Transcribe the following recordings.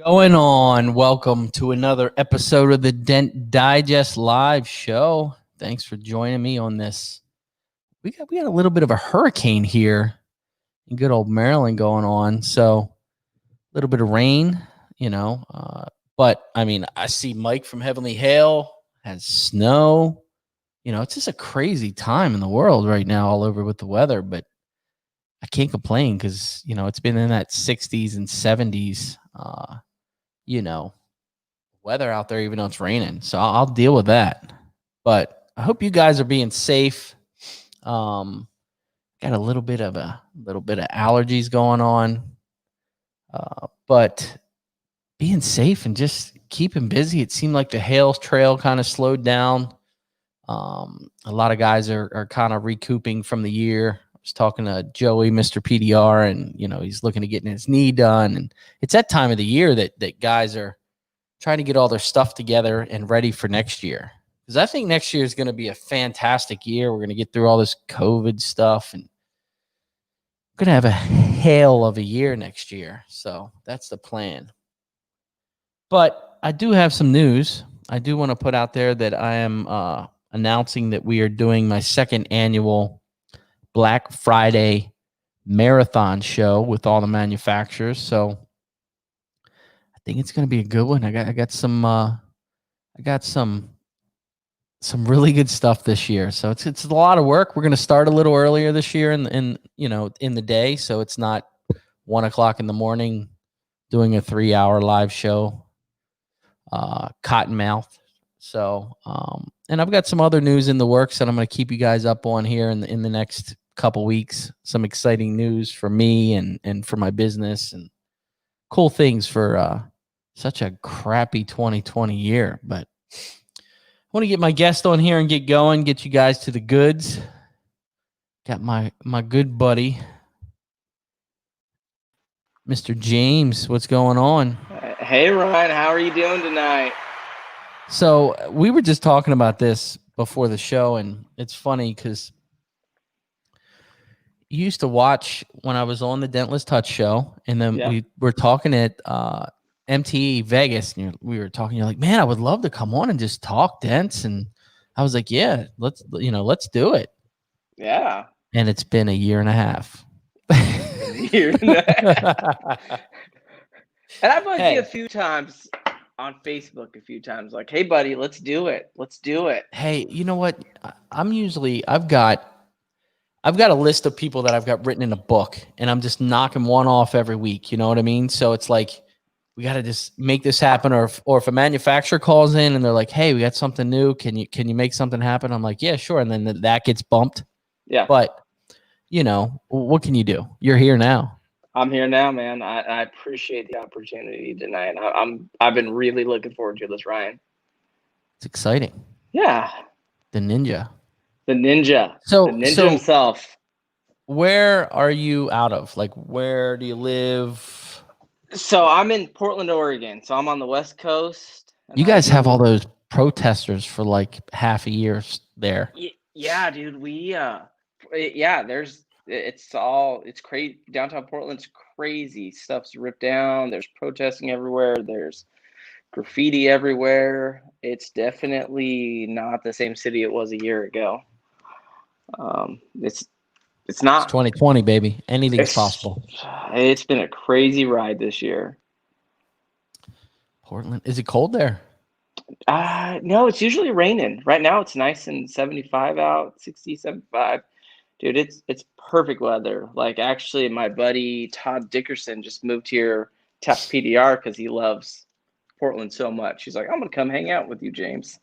Going on. Welcome to another episode of the Dent Digest Live Show. Thanks for joining me on this. We got a little bit of a hurricane here in good old Maryland going on. So a little bit of rain, but I mean, I see Mike from Heavenly Hail has snow. It's just a crazy time in the world right now all over with the weather, but I can't complain because, it's been in that 60s and 70s. Weather out there, even though it's raining. So I'll deal with that. But I hope you guys are being safe. Got a little bit of allergies going on. But being safe and just keeping busy. It seemed like the hail trail kind of slowed down. A lot of guys are kind of recouping from the year. I was talking to Joey, Mr. PDR, and he's looking to getting his knee done. And it's that time of the year that guys are trying to get all their stuff together and ready for next year. Because I think next year is going to be a fantastic year. We're going to get through all this COVID stuff, and we're going to have a hail of a year next year. So that's the plan. But I do have some news. I do want to put out there that I am announcing that we are doing my second annual Black Friday marathon show with all the manufacturers. So I think it's going to be a good one. I got some really good stuff this year. So it's a lot of work. We're going to start a little earlier this year in the day, so it's not 1 o'clock in the morning doing a 3-hour live show. Cottonmouth. So and I've got some other news in the works that I'm going to keep you guys up on here in the next couple weeks. Some exciting news for me and for my business, and cool things for such a crappy 2020 year. But I want to get my guest on here and get going, get you guys to the goods. Got my good buddy, Mr. James. What's going on? Hey, Ryan. How are you doing tonight? So we were just talking about this before the show, and it's funny because you used to watch when I was on the Dentless Touch show, and then we were talking at MTE Vegas, and we were talking. You're like, man, I would love to come on and just talk dents, and I was like, yeah, let's do it. Yeah. And it's been a year and a half. And I've liked you a few times on Facebook, like, hey, buddy, let's do it. Hey, you know what? I've got a list of people that I've got written in a book, and I'm just knocking one off every week. You know what I mean? So it's like, we got to just make this happen. Or if a manufacturer calls in and they're like, hey, we got something new. Can you make something happen? I'm like, yeah, sure. And then that gets bumped. Yeah. But, what can you do? You're here now. I'm here now, man. I appreciate the opportunity tonight. I've been really looking forward to this, Ryan. It's exciting. Yeah. The ninja. So the ninja himself. Where are you out of? Like, where do you live? So I'm in Portland, Oregon. So I'm on the West Coast. You guys have all those protesters for like half a year there. Yeah, dude. It's crazy. Downtown Portland's crazy. Stuff's ripped down. There's protesting everywhere. There's graffiti everywhere. It's definitely not the same city it was a year ago. It's not. It's 2020, baby. Anything's possible. It's been a crazy ride this year. Portland. Is it cold there? No, it's usually raining. Right now it's nice and 75 out, 60, 75. Dude, it's perfect weather. Like, actually, my buddy Todd Dickerson just moved here to PDR because he loves Portland so much. He's like, I'm going to come hang out with you, James.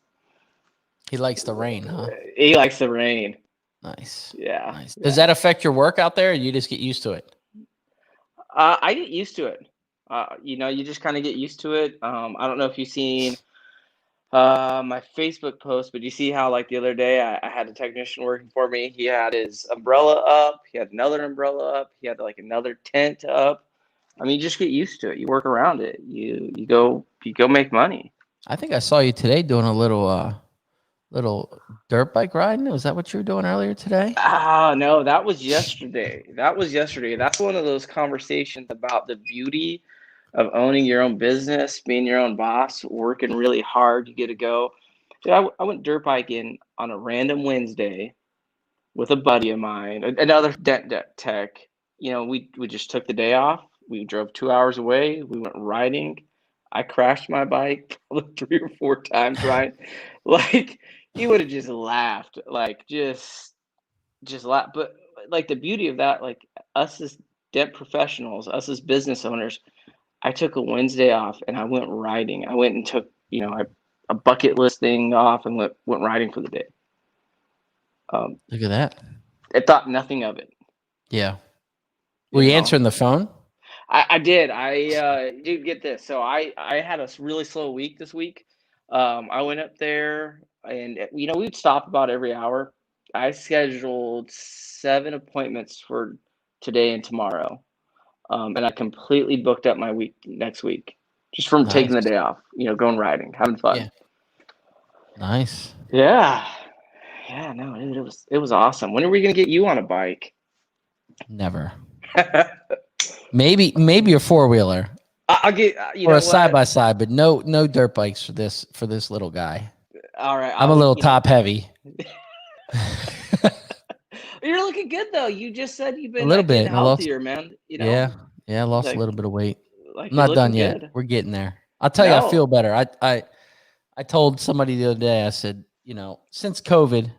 He likes the rain, huh? He likes the rain. Nice. Yeah. Nice. Does that affect your work out there, or you just get used to it? I get used to it. You know, you just kind of get used to it. I don't know if you've seen my Facebook post, but you see how like the other day I had a technician working for me. He had his umbrella up, he had another umbrella up, he had like another tent up. I mean, you just get used to it. You work around it. You go make money. I think I saw you today doing a little dirt bike riding. Was that what you were doing earlier today? Ah, no, that was yesterday. That was yesterday. That's one of those conversations about the beauty of owning your own business, being your own boss, working really hard. You get to go. Dude, I went dirt biking on a random Wednesday with a buddy of mine, another dent tech. You know, we just took the day off. We drove 2 hours away. We went riding. I crashed my bike 3 or 4 times, right? Like you would have just laughed, like just laugh. But like the beauty of that, like us as dent professionals, us as business owners, I took a Wednesday off and I went riding. I went and took, you know, a bucket list thing off and went riding for the day. Look at that. I thought nothing of it. Yeah. You Were you know, answering the phone? I did. I did get this. So I had a really slow week this week. I went up there and you know we'd stop about every hour. I scheduled 7 appointments for today and tomorrow, and I completely booked up my week next week just from taking the Nice. day off. You know, going riding, having fun. Yeah. Nice. Yeah, yeah. No, it was awesome. When are we gonna get you on a bike? Never. Maybe a four-wheeler I'll get. You or know a side what? by side, but no dirt bikes for this little guy. All right. I'm a little top heavy. You're looking good though. You just said you've A been little getting bit. I lost. healthier, man. You know, Yeah. I lost a like little bit of weight. like I'm you're not done looking yet. good. We're getting there. I'll tell you, I No. feel better. I told somebody the other day, I said, you know, since COVID,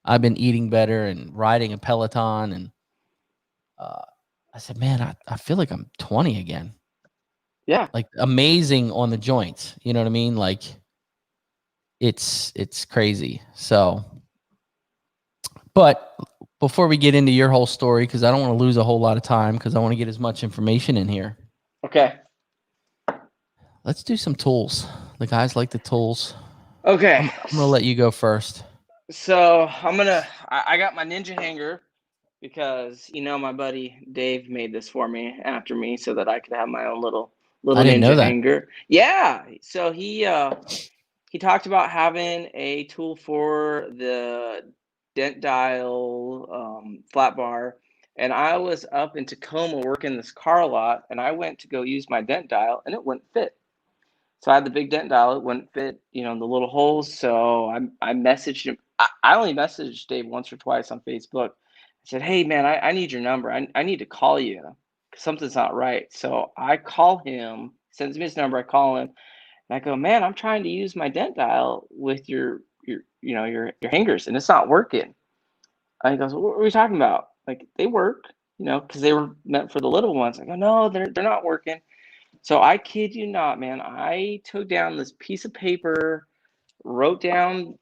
I've been eating better and riding a Peloton. And I said, man, I feel like I'm 20 again. Yeah. Like amazing on the joints. You know what I mean? Like it's crazy. So, but before we get into your whole story, because I don't want to lose a whole lot of time because I want to get as much information in here. Okay. Let's do some tools. The guys like the tools. Okay. I'm gonna let you go first. So I got my ninja hanger because you know my buddy Dave made this for me after me so that I could have my own little I didn't know ninja that. hanger. Yeah. So he talked about having a tool for the dent dial flat bar. And I was up in Tacoma working this car lot, and I went to go use my dent dial, and it wouldn't fit. So I had the big dent dial; it wouldn't fit, you know, in the little holes. So I messaged him. I only messaged Dave once or twice on Facebook. I said, "Hey man, I need your number. I need to call you. Something's not right." So I call him. Sends me his number. I call him. And I go, man, I'm trying to use my dent dial with your you know your hangers, and it's not working. And he goes, what are we talking about? Like they work, you know, because they were meant for the little ones. I go, no, they're not working. So I kid you not, man. I took down this piece of paper, wrote down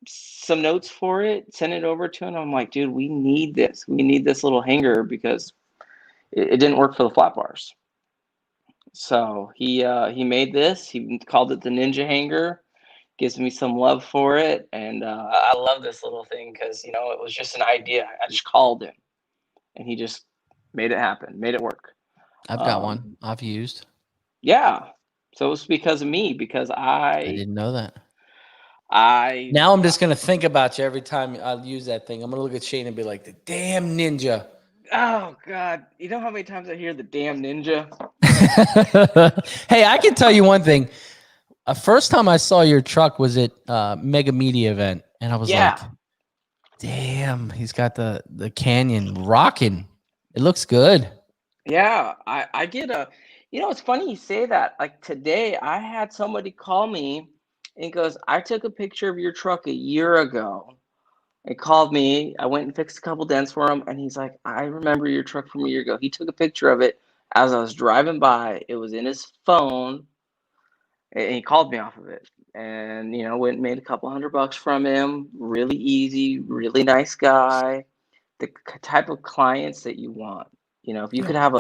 some notes for it, sent it over to him. I'm like, dude, we need this. We need this little hanger because it didn't work for the flat bars. So he made this. He called it the Ninja Hanger. Gives me some love for it, and I love this little thing because you know it was just an idea. I just called him, and he just made it happen, made it work. I've got one I've used. Yeah, so it's because of me because I didn't know that. I Now I'm just gonna think about you every time I use that thing. I'm gonna look at Shane and be like, the damn ninja. Oh God, you know how many times I hear the damn ninja? Hey, I can tell you one thing. First time I saw your truck was at Mega Media event, and I was like, damn, he's got the Canyon rocking. It looks good. Yeah, I get a, you know, it's funny you say that. Like today, I had somebody call me and goes, I took a picture of your truck a year ago. He called me. I went and fixed a couple dents for him, and he's like, I remember your truck from a year ago. He took a picture of it as I was driving by. It was in his phone, and he called me off of it. And, you know, went and made a couple $100 from him. Really easy, really nice guy. The type of clients that you want. You know, if you could have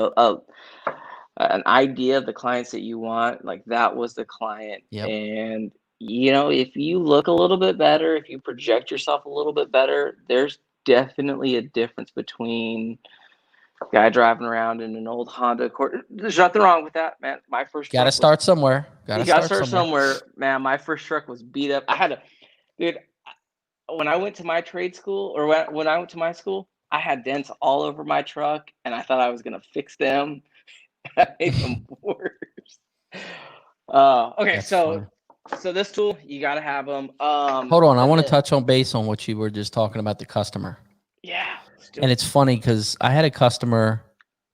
an idea of the clients that you want, like that was the client. Yep. And you know, if you look a little bit better, if you project yourself a little bit better, there's definitely a difference between a guy driving around in an old Honda Accord. There's nothing wrong with that, man. My first Got to truck was, start somewhere. Got you to gotta start start somewhere. somewhere, man. My first truck was beat up. I had a, dude, when I went to my trade school, or when I went to my school, I had dents all over my truck, and I thought I was gonna fix them. I made them worse. Okay, That's funny. so this tool, you gotta have them. Hold on, I want to touch on base on what you were just talking about, the customer. Yeah, And it's funny because I had a customer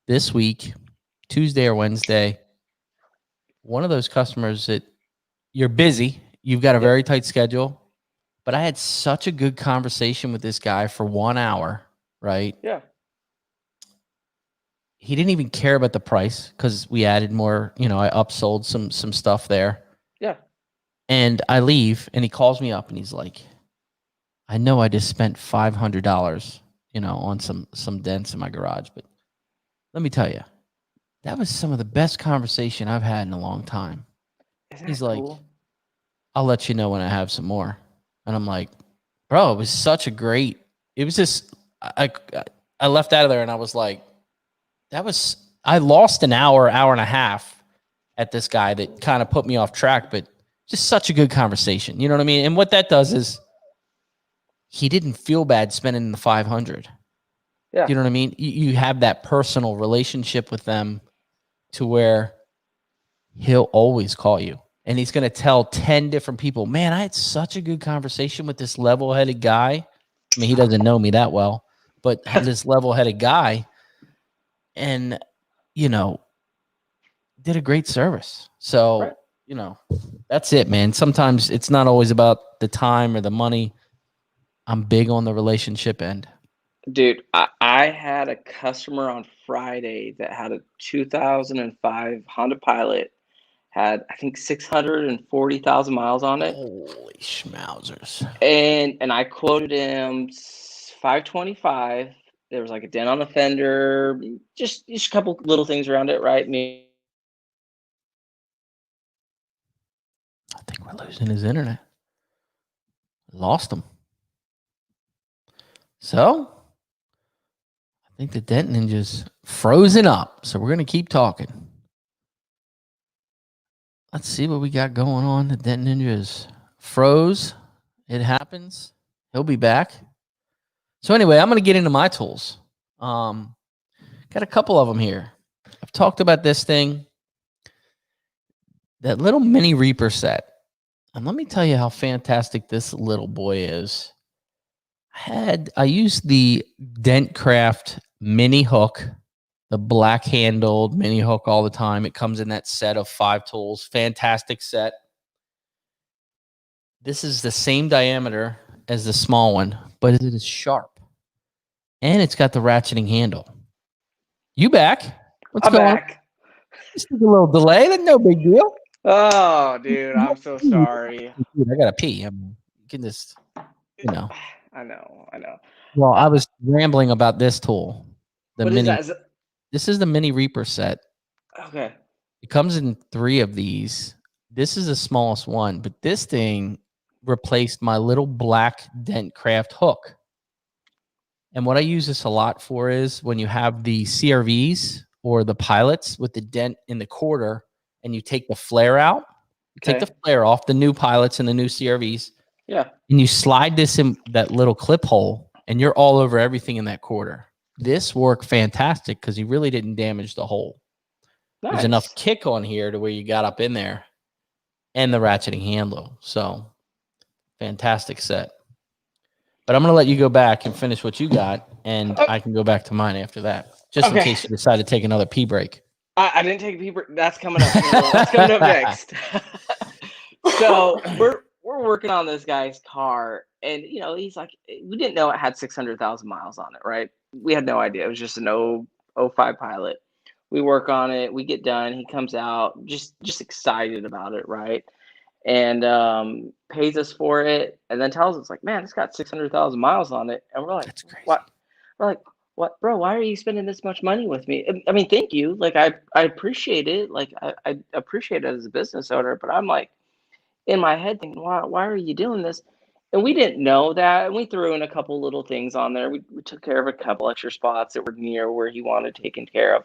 this week, Tuesday or Wednesday. One of those customers that you're busy, you've got a very tight schedule, but I had such a good conversation with this guy for 1 hour, right? Yeah. He didn't even care about the price because we added more, you know, I upsold some stuff there. Yeah. And I leave and he calls me up and he's like, I know I just spent $500, you know, on some dents in my garage, but let me tell you, that was some of the best conversation I've had in a long time. Isn't He's that like, cool? I'll let you know when I have some more. And I'm like, bro, it was such a great, it was just, I left out of there and I was like, I lost an hour and a half at this guy that kind of put me off track, but just such a good conversation. You know what I mean? And what that does is he didn't feel bad spending the 500. Yeah. You know what I mean? You have that personal relationship with them to where he'll always call you and he's going to tell 10 different people, man, I had such a good conversation with this level-headed guy. I mean, he doesn't know me that well, but this level-headed guy, and, you know, did a great service. So, Right. you know, that's it, man. Sometimes it's not always about the time or the money. I'm big on the relationship end. Dude, I had a customer on Friday that had a 2005 Honda Pilot, had I think 640,000 miles on it. Holy schmauzers. And I quoted him 525. There was like a dent on the fender, just a couple little things around it, right? I think we're losing his internet. Lost him. So I think the Dent Ninja's frozen up. So we're going to keep talking. Let's see what we got going on. The Dent Ninja is froze. It happens. He'll be back. So anyway, I'm going to get into my tools. Got a couple of them here. I've talked about this thing, that little mini Reaper set. And let me tell you how fantastic this little boy is. I used the Dentcraft mini hook, the black handled mini hook all the time. It comes in that set of 5 tools. Fantastic set. This is the same diameter as the small one, but it is sharp. And it's got the ratcheting handle. You back? What's I'm going on? back. Just a little delay. That's no big deal. Oh, dude, I'm so sorry. Dude, I gotta pee. You can just, you know. I know. Well, I was rambling about this tool. The What mini. is that? This is the mini Reaper set. Okay. It comes in 3 of these. This is the smallest one, but this thing replaced my little black Dentcraft hook. And what I use this a lot for is when you have the CRVs or the pilots with the dent in the quarter and you take the flare out, take the flare off, the new pilots and the new CRVs. Yeah. And you slide this in that little clip hole and you're all over everything in that quarter. This worked fantastic because you really didn't damage the hole. Nice. There's enough kick on here to where you got up in there and the ratcheting handle. So fantastic set. But I'm going to let you go back and finish what you got, and I can go back to mine after that, just in case you decide to take another pee break. I didn't take a pee break. That's coming up. That's coming up next. So we're working on this guy's car, and you know, he's like, we didn't know it had 600,000 miles on it, right? We had no idea. It was just an 05 Pilot. We work on it. We get done. He comes out just excited about it, right? And pays us for it, and then tells us like, man, it's got 600,000 miles on it. And we're like, That's crazy. what? We're like, what, bro, why are you spending this much money with me? I mean, thank you. Like, I appreciate it. Like, I appreciate it as a business owner, but I'm like in my head thinking, why are you doing this? And we didn't know that. And we threw in a couple little things on there. We took care of a couple extra spots that were near where he wanted taken care of.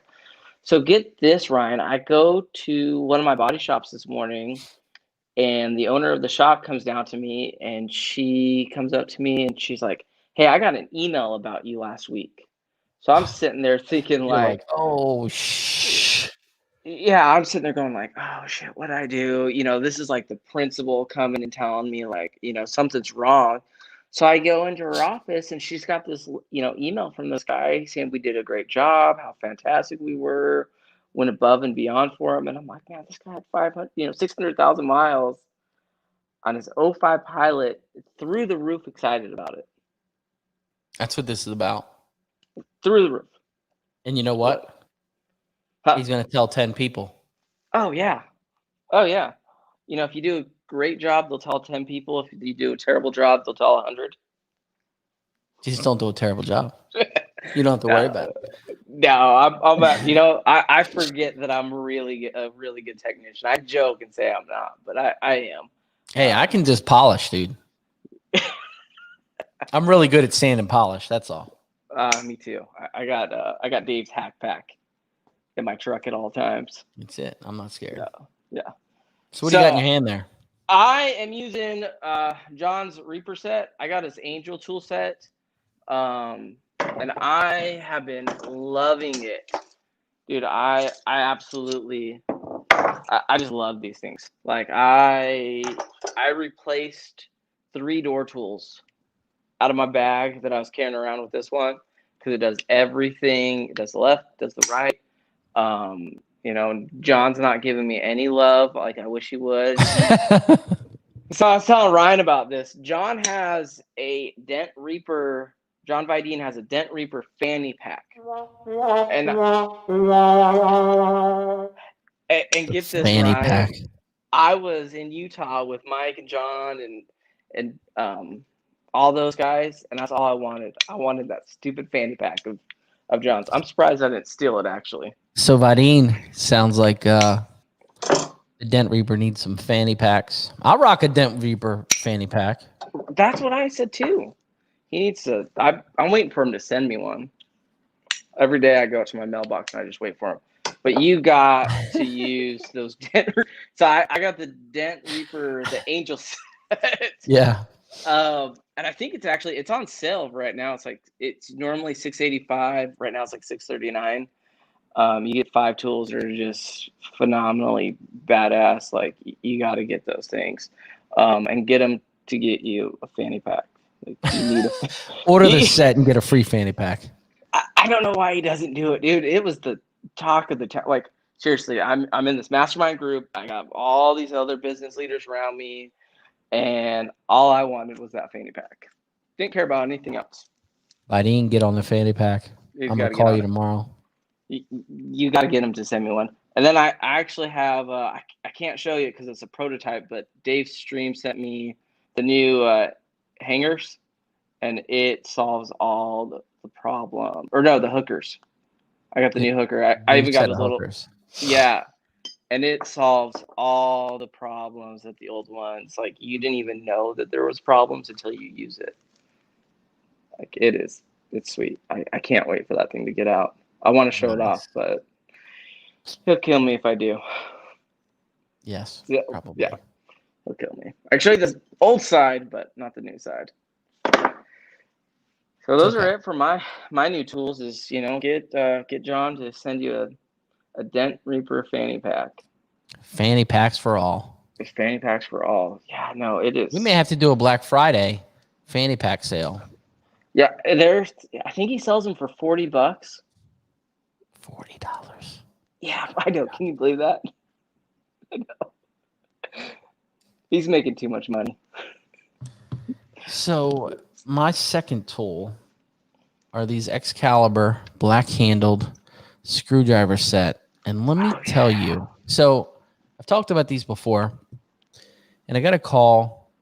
So get this, Ryan, I go to one of my body shops this morning, and the owner of the shop comes down to me, and she comes up to me and she's like, hey, I got an email about you last week. So I'm sitting there thinking You're like, oh, shh. yeah, I'm sitting there going like, oh shit, what did I do? This is like the principal coming and telling me like, something's wrong. So I go into her office and she's got this, email from this guy saying we did a great job, how fantastic we were, went above and beyond for him. And I'm like, man, this guy had 500, 600,000 miles on his '05 Pilot, through the roof excited about it. That's what this is about. Through the roof. And you know what? Huh? He's going to tell 10 people. Oh, yeah. Oh, yeah. If you do a great job, they'll tell 10 people. If you do a terrible job, they'll tell 100. Just don't do a terrible job. You don't have to worry about it. No, I'm I forget that I'm a really good technician. I joke and say I'm not, but I am. Hey, I can just polish, dude. I'm really good at sand and polish. That's all. Me too. I got Dave's hack pack in my truck at all times. That's it. I'm not scared. Yeah. So what do you got in your hand there? I am using John's Reaper set. I got his Angel tool set. And I have been loving it. Dude, I absolutely I just love these things. Like I replaced 3 door tools out of my bag that I was carrying around with this one, because it does everything. It does the left, does the right. John's not giving me any love like I wish he would. So I was telling Ryan about this. John Vidine has a Dent Reaper fanny pack. And get this, fanny Ryan, pack. I was in Utah with Mike and John and all those guys, and that's all I wanted. I wanted that stupid fanny pack of John's. I'm surprised I didn't steal it, actually. So Vidine sounds like the Dent Reaper needs some fanny packs. I'll rock a Dent Reaper fanny pack. That's what I said too. He needs to. I'm waiting for him to send me one. Every day I go to my mailbox and I just wait for him. But you got to use those Dent. So I got the Dent Reaper, the Angel set. Yeah. And I think it's on sale right now. It's normally $685. Right now it's like $639. You get 5 tools that are just phenomenally badass. Like you got to get those things, and get them to get you a fanny pack. Like, you need order the set and get a free fanny pack. I don't know why he doesn't do it, dude. It was the talk of the town. Like seriously, I'm in this mastermind group. I got all these other business leaders around me, and all I wanted was that fanny pack. Didn't care about anything else. I didn't get on the fanny pack. I'm gonna call you tomorrow. You got to get him to send me one. And then I actually have I can't show you because it's a prototype, but Dave Stream sent me the new hangers, and it solves all the problem. Or no, the hookers. I got the new hooker. I even got a little hookers. Yeah. And it solves all the problems that the old ones, like you didn't even know that there was problems until you use it. Like it's sweet. I can't wait for that thing to get out. I want to show it off, but he'll kill me if I do. Yes, probably. Yeah, he'll kill me. I can show you the old side, but not the new side. So those are it for my new tools. Is get John to send you a Dent Reaper fanny pack. Fanny packs for all. It's fanny packs for all. Yeah, no, it is. We may have to do a Black Friday fanny pack sale. Yeah, I think he sells them for $40. $40. Yeah, I know. Can you believe that? I know. He's making too much money. So my second tool are these Excalibur black-handled screwdriver set. And let me tell you. So I've talked about these before. And I got a call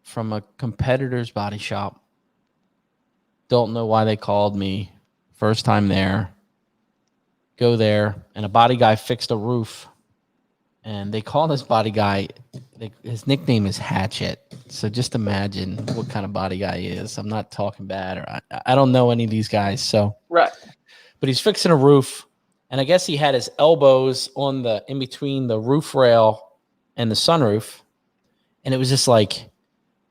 from a competitor's body shop. Don't know why they called me First time there. Go there, and a body guy fixed a roof. And they call this body guy, his nickname is Hatchet. So just imagine what kind of body guy he is. I'm not talking bad, or I don't know any of these guys. So Right. But he's fixing a roof, and I guess he had his elbows on the in between the roof rail and the sunroof, and it was just like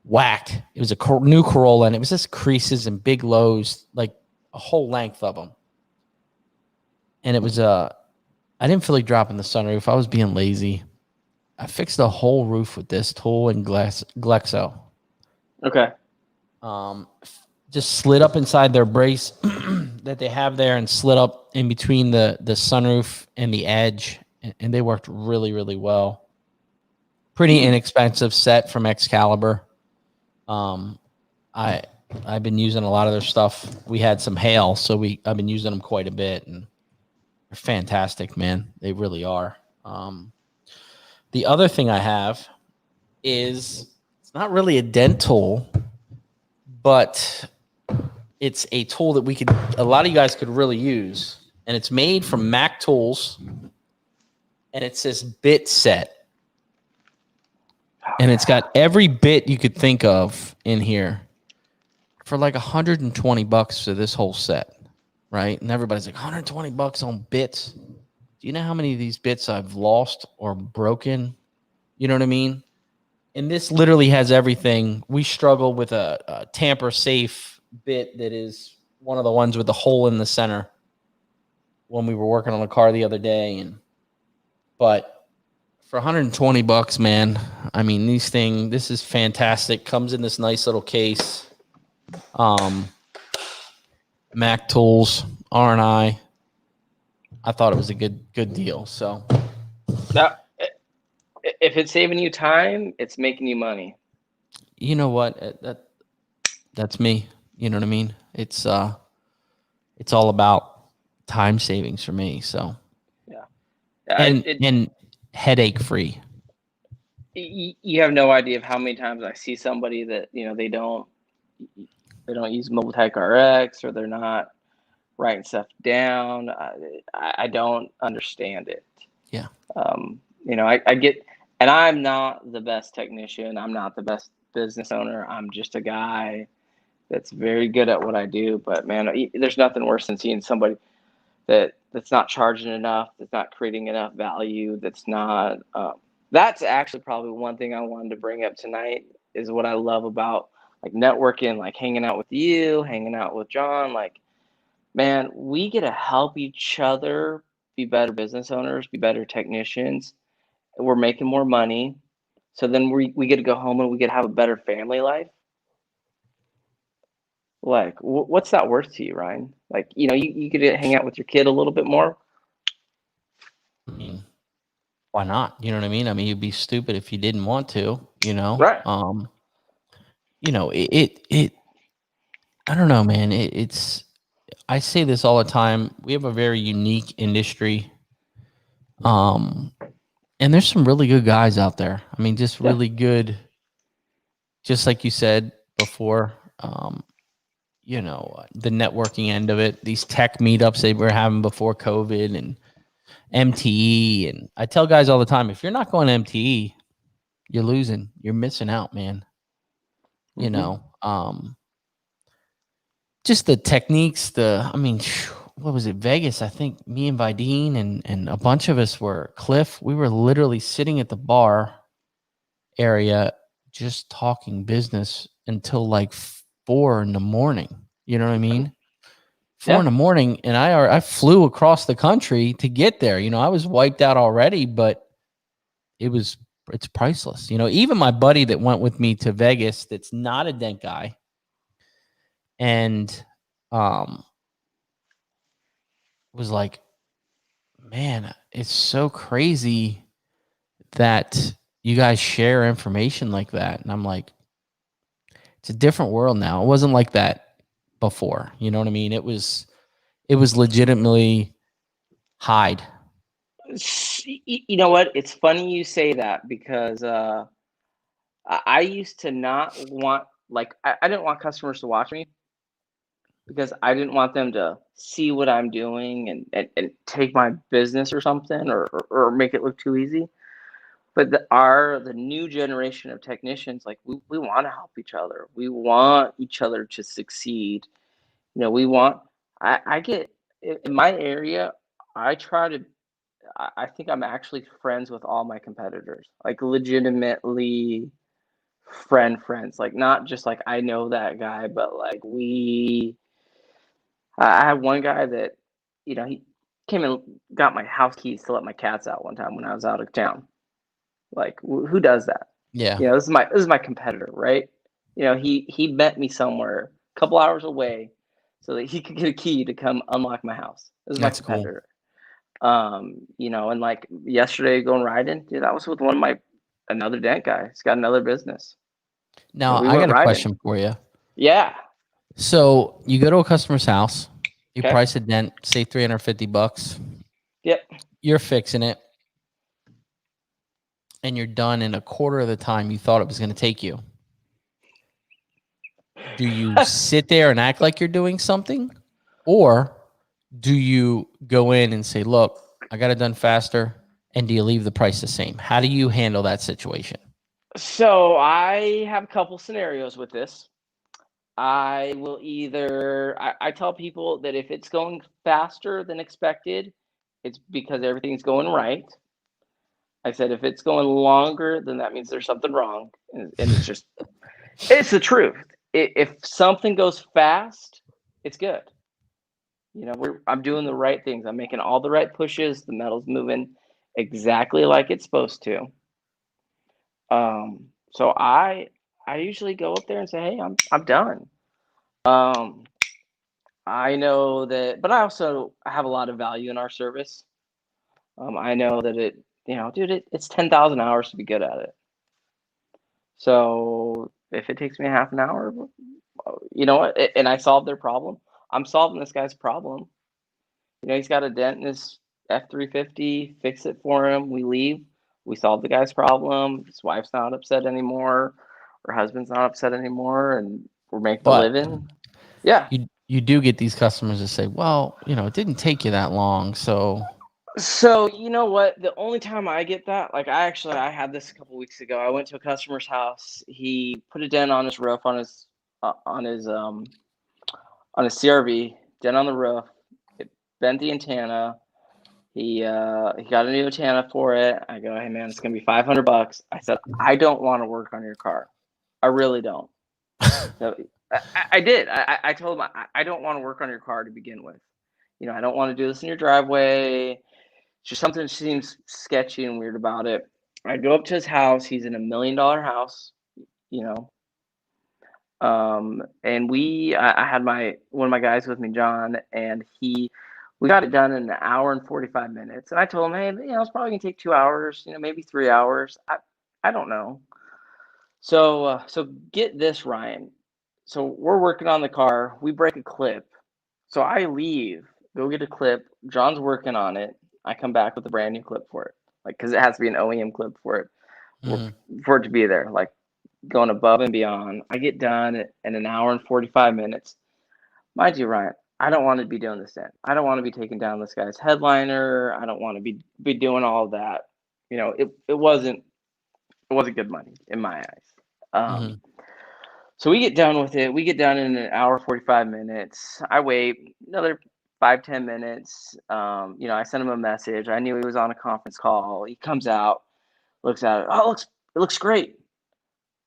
whacked. It was a new Corolla, and it was just creases and big lows, like a whole length of them. And it was I didn't feel like dropping the sunroof. I was being lazy. I fixed the whole roof with this tool and Glexo. Okay. Just slid up inside their brace that they have there and slid up in between the sunroof and the edge. And they worked really, really well. Pretty inexpensive set from Excalibur. I've been using a lot of their stuff. We had some hail, so I've been using them quite a bit, and they're fantastic, man. They really are. The other thing I have is it's not really a dent tool, but it's a tool that a lot of you guys could really use, and it's made from Mac Tools, and it's this bit set, and it's got every bit you could think of in here for like $120 for this whole set, right? And everybody's like, $120 on bits. Do you know how many of these bits I've lost or broken? You know what I mean? And this literally has everything. We struggle with a tamper-safe bit that is one of the ones with the hole in the center when we were working on a car the other day. But for $120, man, I mean, this is fantastic. Comes in this nice little case. Mac Tools, R&I. I thought it was a good deal. So now, if it's saving you time, it's making you money. You know what? That's me. You know what I mean? It's all about time savings for me. So Yeah. And headache free. You have no idea of how many times I see somebody that they don't use Mobile Tech RX, or they're not writing stuff down. I don't understand it. Yeah. I get, and I'm not the best technician. I'm not the best business owner. I'm just a guy that's very good at what I do. But man, there's nothing worse than seeing somebody that's not charging enough, that's not creating enough value, that's not. That's actually probably one thing I wanted to bring up tonight, is what I love about like networking, like hanging out with you, hanging out with John. Like, man, we get to help each other be better business owners, be better technicians. We're making more money. So then we get to go home and we get to have a better family life. Like, what's that worth to you, Ryan? Like, you get to hang out with your kid a little bit more. I mean, why not? You know what I mean? I mean, you'd be stupid if you didn't want to, Right. It I don't know, man. I say this all the time. We have a very unique industry. And there's some really good guys out there. I mean, just really good, just like you said before, the networking end of it, these tech meetups they were having before COVID, and MTE. And I tell guys all the time, if you're not going to MTE, you're losing. You're missing out, man. Just the techniques, what was it? Vegas. I think me and Vidine and a bunch of us Cliff. We were literally sitting at the bar area just talking business until like 4 a.m. You know what I mean? 4 a.m. And I flew across the country to get there. I was wiped out already, but it's priceless. Even my buddy that went with me to Vegas, that's not a dent guy, and was like, man, it's so crazy that you guys share information like that. And I'm like, it's a different world now. It wasn't like that before. You know what I mean? It was legitimately hide. You know what? It's funny you say that, because I used to not want, like, I didn't want customers to watch me, because I didn't want them to see what I'm doing and take my business or something, or make it look too easy. But the new generation of technicians, like we want to help each other. We want each other to succeed. We want. I get in my area. I try to. I think I'm actually friends with all my competitors, like legitimately friends, like not just like I know that guy, but like I had one guy that, he came and got my house keys to let my cats out one time when I was out of town. Like, who does that? Yeah, This is my competitor, right? He met me somewhere a couple hours away so that he could get a key to come unlock my house. This is my that's cool. competitor. And like yesterday going riding, dude, I was with another dent guy. He's got another business. Now, We I went got a riding. question for you. Yeah. So you go to a customer's house, you Okay. price a dent, say $350. Yep. You're fixing it, and you're done in a quarter of the time you thought it was going to take you. Do you sit there and act like you're doing something, or do you go in and say, "Look, I got it done faster," and do you leave the price the same? How do you handle that situation? So I have a couple scenarios with this. I will I tell people that if it's going faster than expected, it's because everything's going right. I said if it's going longer, then that means there's something wrong, and it's the truth. If something goes fast, it's good. I'm doing the right things. I'm making all the right pushes. The metal's moving exactly like it's supposed to. So I usually go up there and say, "Hey, I'm done." Um, I know that, but I have a lot of value in our service. I know that dude, it's 10,000 hours to be good at it. So if it takes me half an hour, you know what? And I solve their problem. I'm solving this guy's problem. He's got a dent in his F350. Fix it for him. We leave. We solve the guy's problem. His wife's not upset anymore. Her husband's not upset anymore, and we're making a But living. Yeah. you do get these customers that say, "Well, it didn't take you that long, so." So you know what? The only time I get that, like I had this a couple weeks ago. I went to a customer's house. He put a dent on his roof on his CRV, dent on the roof. It bent the antenna. He got a new antenna for it. I go, hey man, it's gonna be $500. I said, I don't want to work on your car. I really don't. So I did. I told him I don't want to work on your car to begin with. I don't want to do this in your driveway. Just something seems sketchy and weird about it. I go up to his house. He's in $1 million house, you know. And I had one of my guys with me, John, and we got it done in an hour and 45 minutes. And I told him, hey, it's probably gonna take 2 hours, maybe 3 hours. I don't know. So get this, Ryan. So we're working on the car. We break a clip. So I leave, go get a clip. John's working on it. I come back with a brand new clip for it, like because it has to be an OEM clip for it, for it to be there, like going above and beyond. I get done in an hour and 45 minutes. Mind you, Ryan, I don't want to be doing this then. I don't want to be taking down this guy's headliner. I don't want to be doing all of that. It wasn't good money in my eyes. So we get done with it. We get done in an hour 45 minutes. I wait another 5-10 minutes. I sent him a message. I knew he was on a conference call. He comes out, looks at it. Oh, it looks great,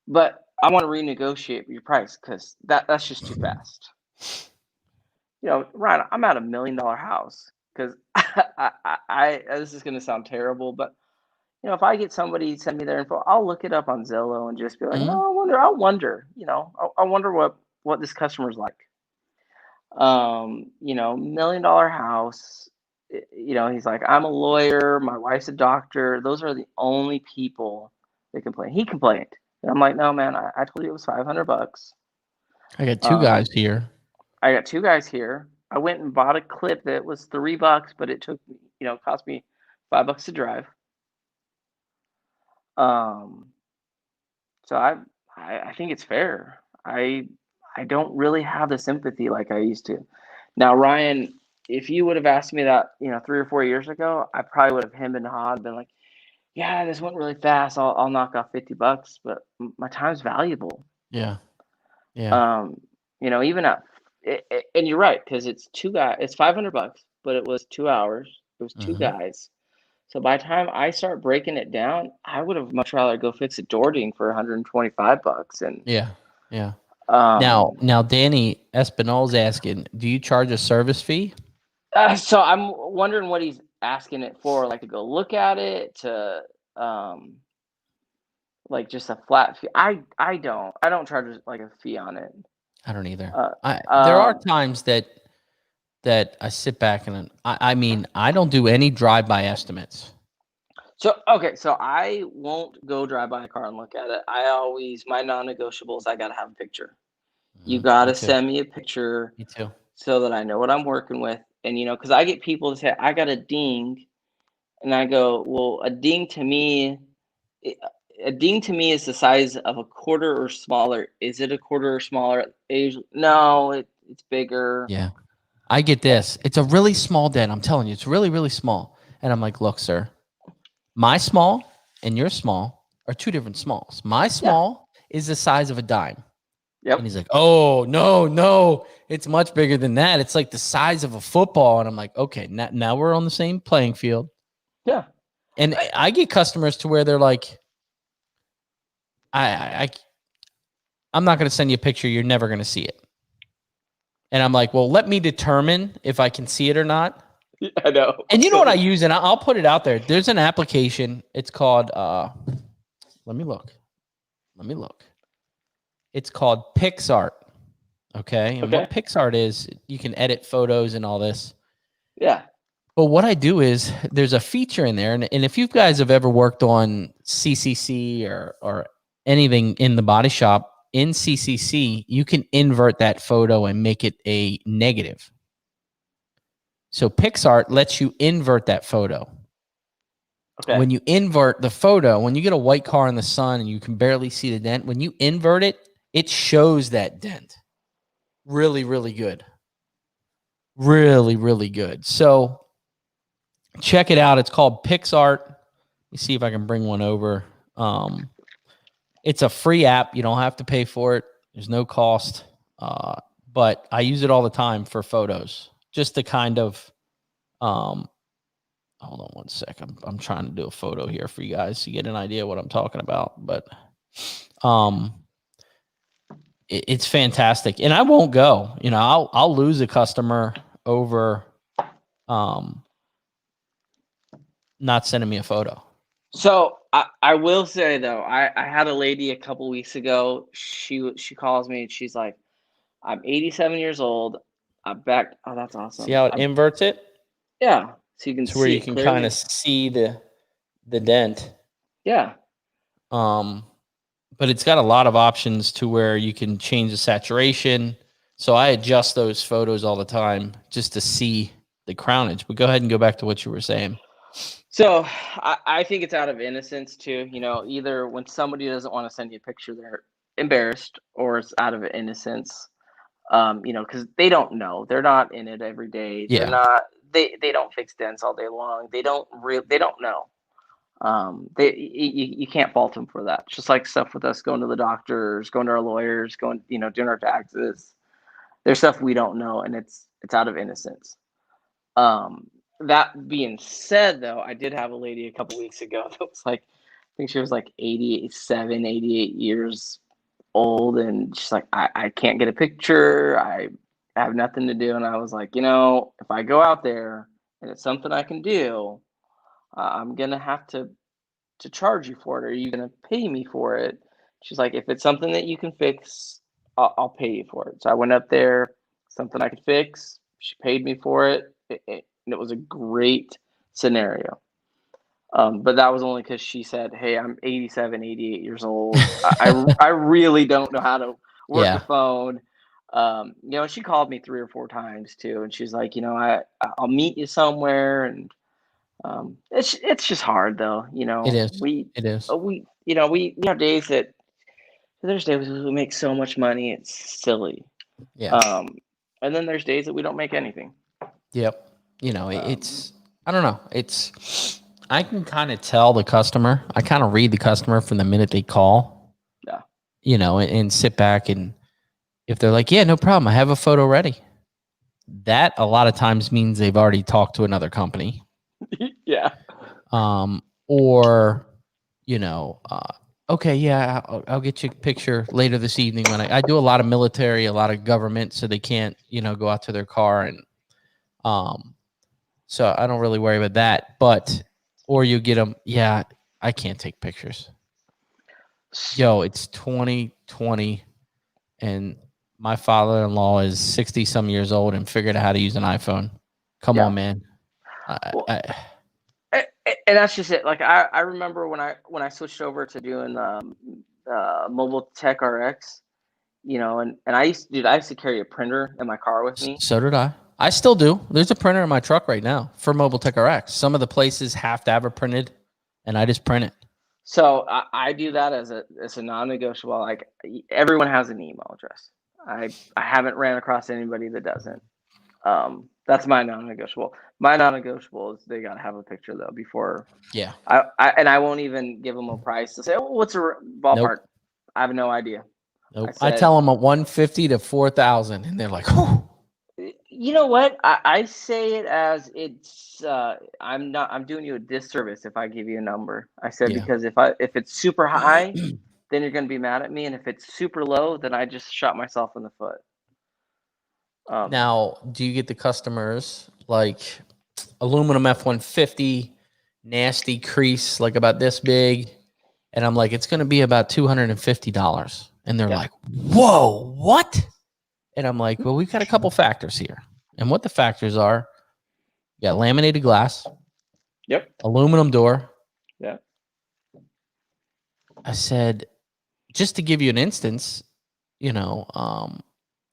but I want to renegotiate your price because that's just too fast. Ryan, I'm at $1 million house because this is gonna sound terrible, but if I get somebody to send me their info, I'll look it up on Zillow and just be like, oh, I wonder, I wonder what this customer's like. $1 million house. He's like, I'm a lawyer, my wife's a doctor. Those are the only people that complain. He complained. And I'm like, no, man, I told you it was $500. I got two guys here. I got two guys here. I went and bought a clip that was $3, but it took, cost me $5 to drive. So I think it's fair. I don't really have the sympathy like I used to. Now, Ryan, if you would have asked me that, 3 or 4 years ago, I probably would have hemmed and hawed, been like, yeah, this went really fast. I'll knock off $50, but my time's valuable. Yeah. Yeah. Even and you're right, because it's two guys. It's $500, but it was 2 hours. It was two guys. So by the time I start breaking it down, I would have much rather go fix a door ding for $125. And Yeah. Yeah. Now, Danny Espinal's asking, do you charge a service fee? So I'm wondering what he's asking it for, like to go look at it, to like just a flat fee. I don't charge like a fee on it. I don't either. There are times that I sit back and I mean, I don't do any drive-by estimates. So I won't go drive by a car and look at it. My non-negotiables, I gotta have a picture. You gotta send me a picture. Me too. So that I know what I'm working with. And because I get people to say, I got a ding, and I go, well, a ding to me is the size of a quarter or smaller. Is it a quarter or smaller? No, it's bigger. Yeah. I get this. It's a really small dent. I'm telling you, it's really, really small. And I'm like, look, sir, my small and your small are two different smalls. My small is the size of a dime. Yep. And he's like, oh, no, it's much bigger than that. It's like the size of a football. And I'm like, okay, now we're on the same playing field. Yeah. And I get customers to where they're like, I'm not going to send you a picture. You're never going to see it. And I'm like, well, let me determine if I can see it or not. I know. And you know what I use? And I'll put it out there. There's an application. It's called, let me look. It's called PixArt. Okay. And what PixArt is, you can edit photos and all this. Yeah. But what I do is there's a feature in there. And if you guys have ever worked on CCC or anything in the body shop, in CCC, you can invert that photo and make it a negative. So PixArt lets you invert that photo. Okay. When you invert the photo, when you get a white car in the sun and you can barely see the dent, when you invert it, it shows that dent. Really, really good. Really, really good. So check it out. It's called PixArt. Let me see if I can bring one over. It's a free app. You don't have to pay for it. There's no cost. But I use it all the time for photos, just to kind of, hold on one second. I'm trying to do a photo here for you guys to get an idea what I'm talking about. But it's fantastic. And I won't go. I'll lose a customer over not sending me a photo. So I will say though, I had a lady a couple weeks ago. She calls me and she's like, I'm 87 years old. I'm back. Oh, that's awesome. See how it inverts it? Yeah. So you can see where you can kind of see the dent. Yeah. But it's got a lot of options to where you can change the saturation. So I adjust those photos all the time just to see the crownage. But go ahead and go back to what you were saying. So I think it's out of innocence too. Either when somebody doesn't want to send you a picture, they're embarrassed, or it's out of innocence. Because they don't know. They're not in it every day. Yeah. They're not. They don't fix dents all day long. They don't know. You can't fault them for that. It's just like stuff with us going to the doctors, going to our lawyers, doing our taxes. There's stuff we don't know, and it's out of innocence. That being said, though, I did have a lady a couple weeks ago that was like, I think she was like 87, 88 years old, and she's like, I can't get a picture. I have nothing to do. And I was like, if I go out there and it's something I can do, I'm going to have to charge you for it. Are you going to pay me for it? She's like, if it's something that you can fix, I'll pay you for it. So I went up there, something I could fix. She paid me for it. And it was a great scenario. But that was only because she said, hey, I'm 87, 88 years old. I really don't know how to work the phone. She called me 3 or 4 times too. And she's like, I'll meet you somewhere. And it's just hard though. It is. It is. We have days that there's days we make so much money. It's silly. Yeah. And then there's days that we don't make anything. Yep. You know, it's, I don't know. I can kind of tell the customer. I kind of read the customer from the minute they call, Yeah. you know, and sit back, and if they're like, yeah, no problem, I have a photo ready. That a lot of times means they've already talked to another company. Yeah. Or, you know, okay, yeah, I'll get you a picture later this evening when I do a lot of military, a lot of government, so they can't, you know, go out to their car. And so I don't really worry about that. But, or you get them, yeah, I can't take pictures. Yo, it's 2020 and my father-in-law is 60 some years old and figured out how to use an iPhone. Come Yeah. on, man. Well, and that's just it. Like I remember when I switched over to doing mobile tech RX, you know, and I used to carry a printer in my car with me. So did I. I still do. There's a printer in my truck right now for Mobile Tech RX. Some of the places have to have it printed, and I just print it. So I do that as a non-negotiable. Like everyone has an email address. I haven't ran across anybody that doesn't. That's my non-negotiable. My non-negotiable is they gotta have a picture though before. Yeah. I won't even give them a price to say, oh, what's a ballpark? Nope. I have no idea. Nope. I I tell them a 150 to 4,000, and they're like, "Whew." you know what? I say it as it's. I'm doing you a disservice if I give you a number. I said Yeah. because if it's super high, then you're going to be mad at me, and if it's super low, then I just shot myself in the foot. Now, do you get the customers like aluminum F-150, nasty crease, like about this big? And I'm like, it's going to be about $250. And they're Yeah. like, whoa, what? And I'm like, well, we've got a couple factors here. And what the factors are, you got laminated glass, Yep. aluminum door. Yeah. I said, just to give you an instance, you know,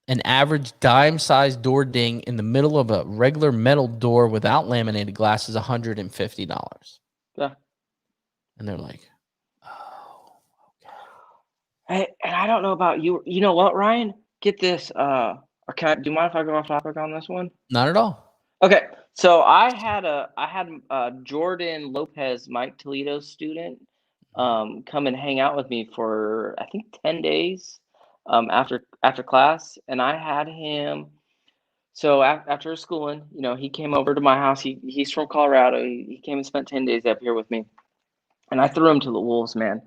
an average dime-sized door ding in the middle of a regular metal door without laminated glass is $150. Yeah. And they're like, Hey, and I don't know about you. You know what, Ryan? Get this. Or do you mind if I go off topic on this one? not at all. Okay, so I had a Jordan Lopez, Mike Toledo's student, come and hang out with me for I think 10 days, after class, and I had him. So after schooling, you know, he came over to my house. He's from Colorado. He came and spent 10 days up here with me, and I threw him to the wolves, man.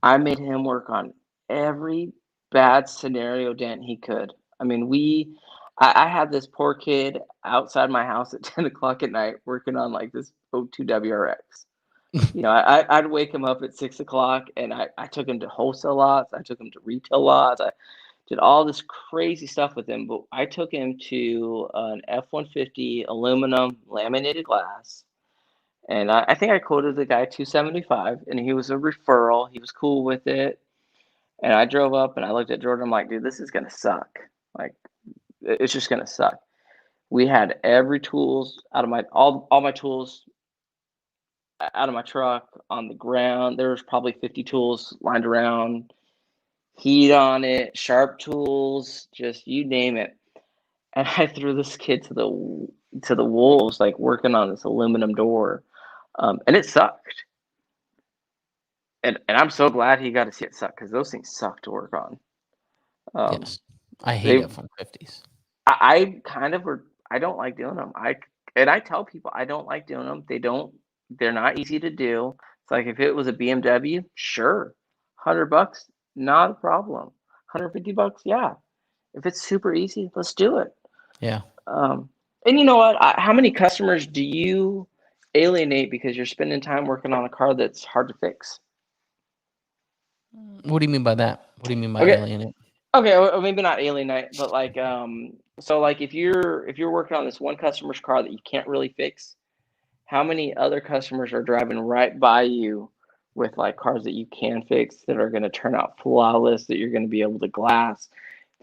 I made him work on every bad scenario dent he could. I mean, I had this poor kid outside my house at 10 o'clock at night working on like this O2 WRX. You know, I'd wake him up at 6 o'clock and I took him to wholesale lots. I took him to retail lots. I did all this crazy stuff with him, but I took him to an F-150 aluminum laminated glass. And I think I quoted the guy 275, and he was a referral. He was cool with it. And I drove up and I looked at Jordan. I'm like, dude, this is gonna suck. Like, it's just gonna suck. We had every tools out of my all my tools out of my truck on the ground. There was probably 50 tools lined around, heat on it, sharp tools, just you name it. And I threw this kid to the wolves, like working on this aluminum door, and it sucked. And I'm so glad he got to see it suck because those things suck to work on. Yes. I hate They, F-150s. I kind of were. I don't like doing them. I tell people I don't like doing them. They're not easy to do. It's like if it was a BMW, sure, $100, not a problem. $150, yeah. If it's super easy, let's do it. Yeah. And you know what? How many customers do you alienate because you're spending time working on a car that's hard to fix? What do you mean by that? What do you mean by Okay, alienate? okay, or maybe not alienate, but like, so like if you're working on this one customer's car that you can't really fix, how many other customers are driving right by you with like cars that you can fix that are going to turn out flawless, that you're going to be able to glass,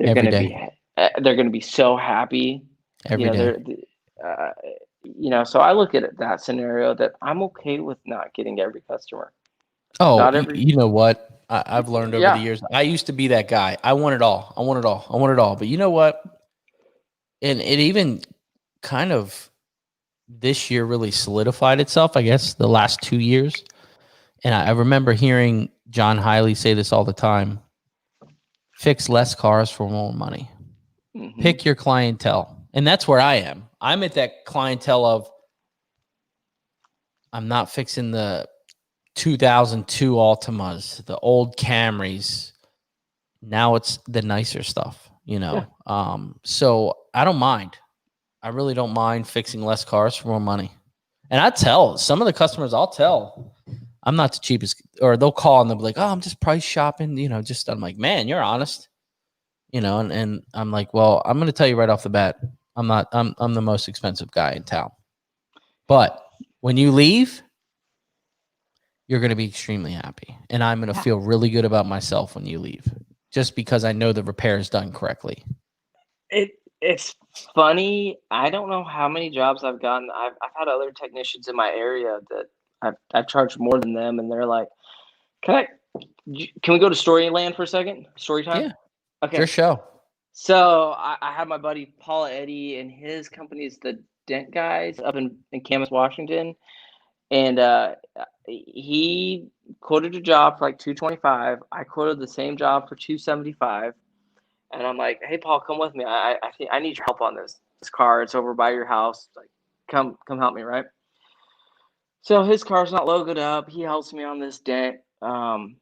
Every day. they're going to be so happy, you Every know, day. uh, you know, so I look at it, that scenario that I'm okay with not getting every customer, Oh, not every, you know what? I've learned over the yeah, years. I used to be that guy. I want it all. I want it all. I want it all. But you know what? And it even kind of this year really solidified itself, I guess, the last 2 years. And I remember hearing John Hiley say this all the time: fix less cars for more money. Mm-hmm. Pick your clientele. And that's where I am. I'm at that clientele of, I'm not fixing the 2002 Altimas, the old Camrys. Now it's the nicer stuff, you know? Yeah. So I don't mind. I really don't mind fixing less cars for more money. And I tell some of the customers, I'll tell, I'm not the cheapest, or they'll call and they'll be like, oh, I'm just price shopping, you know, just, I'm like, man, you're honest, you know? And I'm like, well, I'm going to tell you right off the bat, I'm the most expensive guy in town. But when you leave, you're going to be extremely happy. And I'm going to feel really good about myself when you leave, just because I know the repair is done correctly. It's funny. I don't know how many jobs I've gotten. I've had other technicians in my area that I've charged more than them, and they're like, can we go to Storyland for a second? Story time? Yeah. Okay. Your show. So I have my buddy Paul Eddy, and his company is the Dent Guys up in Camas, Washington. And he quoted a job for like $225. I quoted the same job for $275. And I'm like, hey, Paul, come with me. I think I need your help on this car. It's over by your house. Like, come help me, right? So his car's not logoed up. He helps me on this dent.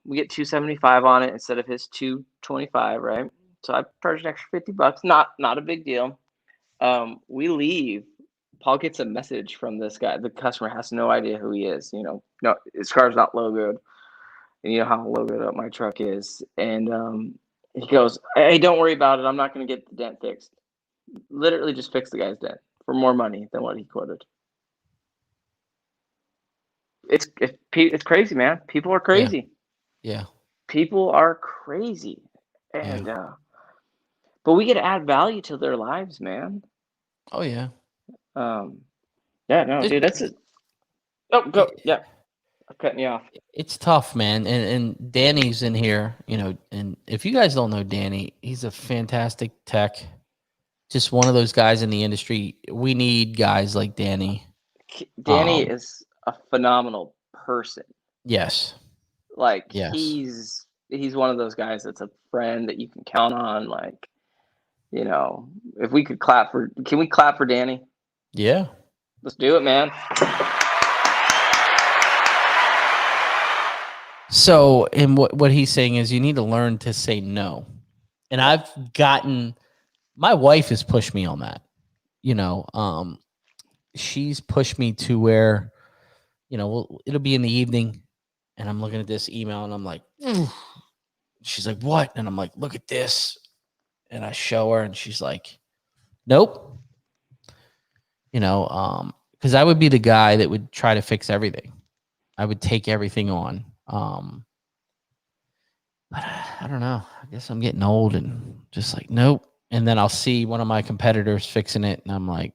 We get $275 on it instead of his $225, right? So I charged an extra $50. Not a big deal. We leave. Paul gets a message from this guy. The customer has no idea who he is. You know, no, his car's not logoed. And you know how logoed up my truck is. And he goes, hey, don't worry about it. I'm not going to get the dent fixed. Literally just fix the guy's dent for more money than what he quoted. It's crazy, man. People are crazy. Yeah. People are crazy. And but we get to add value to their lives, man. Oh, yeah. Yeah, no, dude, that's it. Oh, go. Yeah. I'm cutting you off. It's tough, man. And Danny's in here, you know, and if you guys don't know Danny, he's a fantastic tech. Just one of those guys in the industry. We need guys like Danny. Danny is a phenomenal person. Yes. Like, yes. He's one of those guys that's a friend that you can count on. Like, you know, if we could can we clap for Danny? Yeah. Let's do it, man. So, and what he's saying is you need to learn to say no. And my wife has pushed me on that. You know, she's pushed me to where, you know, it'll be in the evening and I'm looking at this email and I'm like, she's like, what? And I'm like, look at this. And I show her and she's like, nope. You know, because I would be the guy that would try to fix everything. I would take everything on. But I don't know. I guess I'm getting old and just like, nope. And then I'll see one of my competitors fixing it. And I'm like,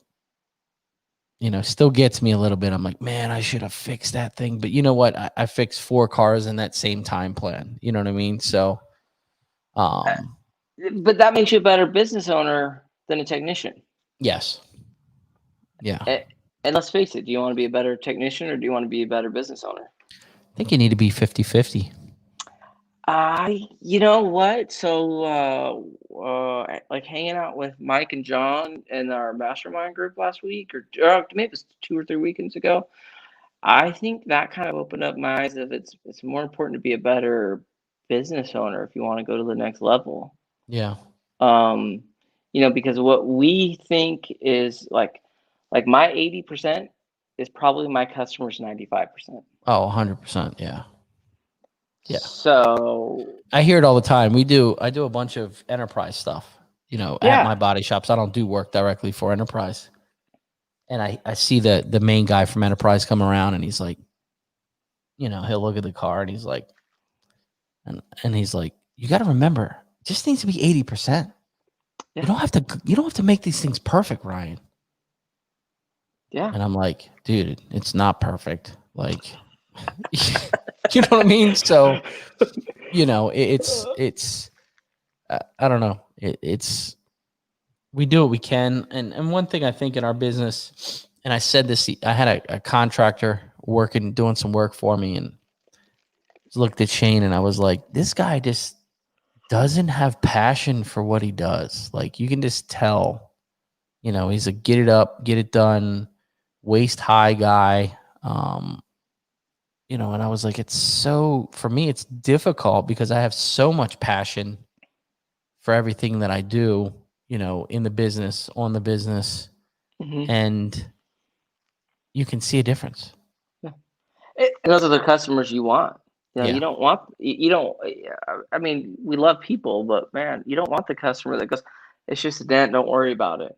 you know, still gets me a little bit. I'm like, man, I should have fixed that thing. But you know what? I fixed 4 cars in that same time plan. You know what I mean? So, but that makes you a better business owner than a technician. Yes. Yeah. And let's face it, do you want to be a better technician or do you want to be a better business owner? I think you need to be 50-50. You know what? So, like hanging out with Mike and John in our mastermind group last week, or maybe it was 2 or 3 weekends ago. I think that kind of opened up my eyes of it's more important to be a better business owner if you want to go to the next level. Yeah. You know, because what we think is like my 80% is probably my customer's 95%. Oh, 100%. Yeah. Yeah. So I hear it all the time. I do a bunch of enterprise stuff, you know, at my body shops. I don't do work directly for enterprise. And I see the main guy from enterprise come around and he's like, you know, he'll look at the car and he's like, and he's like, you got to remember, it just needs to be 80%. Yeah. You don't have to make these things perfect, Ryan. Yeah. And I'm like, dude, it's not perfect. Like, you know what I mean? So, you know, it's I don't know. we do what we can. And one thing I think in our business, and I said this, I had a contractor doing some work for me, and looked at Shane and I was like, this guy just doesn't have passion for what he does. Like, you can just tell, he's a get it up, get it done, waist high guy. And I was like, for me, it's difficult because I have so much passion for everything that I do, in the business, on the business, and you can see a difference. Yeah. And those are the customers you want. Yeah. You don't want, you don't, I mean, we love people, but man, you don't want the customer that goes, it's just a dent, don't worry about it.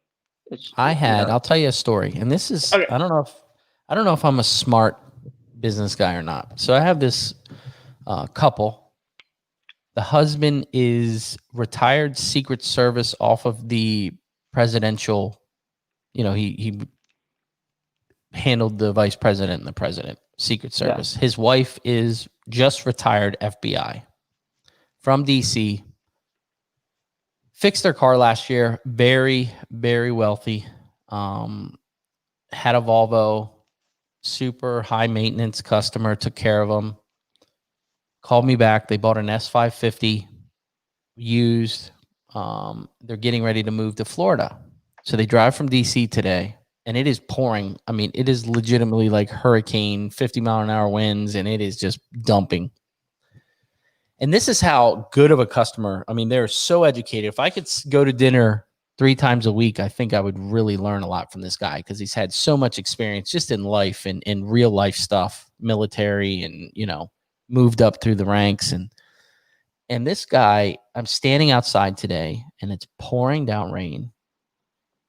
I'll tell you a story. And this is, okay. I don't know if I'm a smart business guy or not. So I have this couple. The husband is retired Secret Service off of the presidential, he handled the vice president and the president, Secret Service. Yeah. His wife is just retired FBI from DC. Fixed their car last year. Very, very wealthy. Had a Volvo, super high maintenance customer, took care of them. Called me back. They bought an S550 used. They're getting ready to move to Florida. So they drive from DC today, and it is pouring. I mean, it is legitimately like hurricane, 50-mile-an-hour winds, and it is just dumping. And this is how good of a customer. I mean, they're so educated. If I could go to dinner 3 times a week, I think I would really learn a lot from this guy because he's had so much experience just in life and in real life stuff, military, and, moved up through the ranks. And this guy, I'm standing outside today and it's pouring down rain.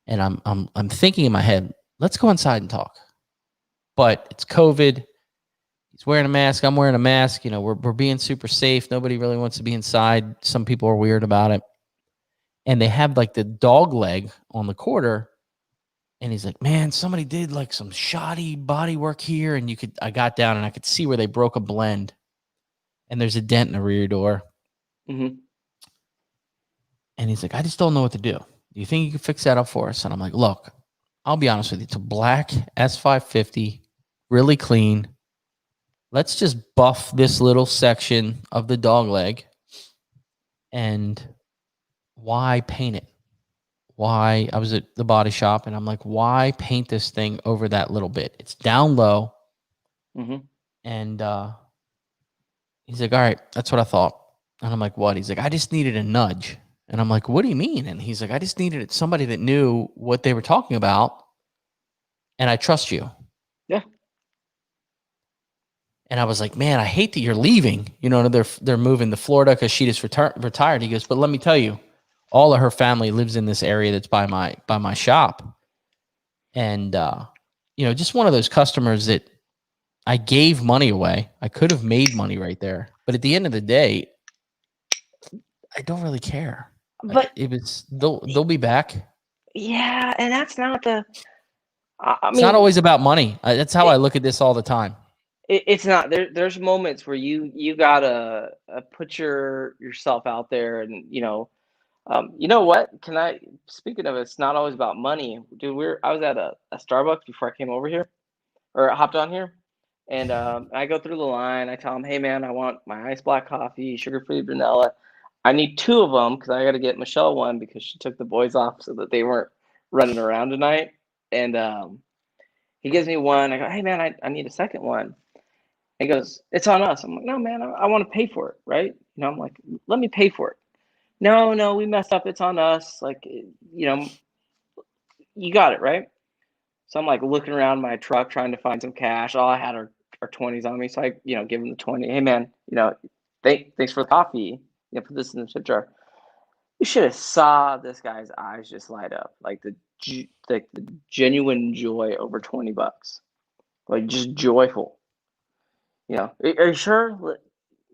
And I'm thinking in my head, let's go inside and talk. But it's COVID. He's wearing a mask. I'm wearing a mask. We're being super safe. Nobody really wants to be inside. Some people are weird about it. And they have like the dog leg on the quarter. And he's like, man, somebody did like some shoddy body work here. And I got down and I could see where they broke a blend. And there's a dent in the rear door. Mm-hmm. And he's like, I just don't know what to do. Do you think you can fix that up for us? And I'm like, look, I'll be honest with you. It's a black S550, really clean. Let's just buff this little section of the dog leg. And why paint it? Why? I was at the body shop and I'm like, why paint this thing over that little bit? It's down low. Mm-hmm. And he's like, all right, that's what I thought. And I'm like, what? He's like, I just needed a nudge. And I'm like, what do you mean? And he's like, I just needed somebody that knew what they were talking about. And I trust you. Yeah. And I was like, man, I hate that you're leaving. They're moving to Florida because she just retired. He goes, but let me tell you, all of her family lives in this area that's by my shop. And, just one of those customers that I gave money away. I could have made money right there. But at the end of the day, I don't really care. But they'll be back. Yeah, and that's not the. It's not always about money. That's how I look at this all the time. It's not. There's moments where you gotta put yourself out there, and you know what? Speaking of, it's not always about money, dude. I was at a Starbucks before I came over here, or hopped on here, and I go through the line. I tell them, hey man, I want my iced black coffee, sugar-free vanilla. I need 2 of them because I got to get Michelle one because she took the boys off so that they weren't running around tonight. And he gives me one. I go, hey man, I need a second one. He goes, it's on us. I'm like, no man, I want to pay for it, right? I'm like, let me pay for it. No, we messed up. It's on us. Like, you got it, right? So I'm like looking around my truck trying to find some cash. All I had are 20s on me. So I, give him the 20. Hey man, thanks for the coffee. Put this in the tip jar. You should have saw this guy's eyes just light up, like the genuine joy over $20, like just joyful. Are you sure?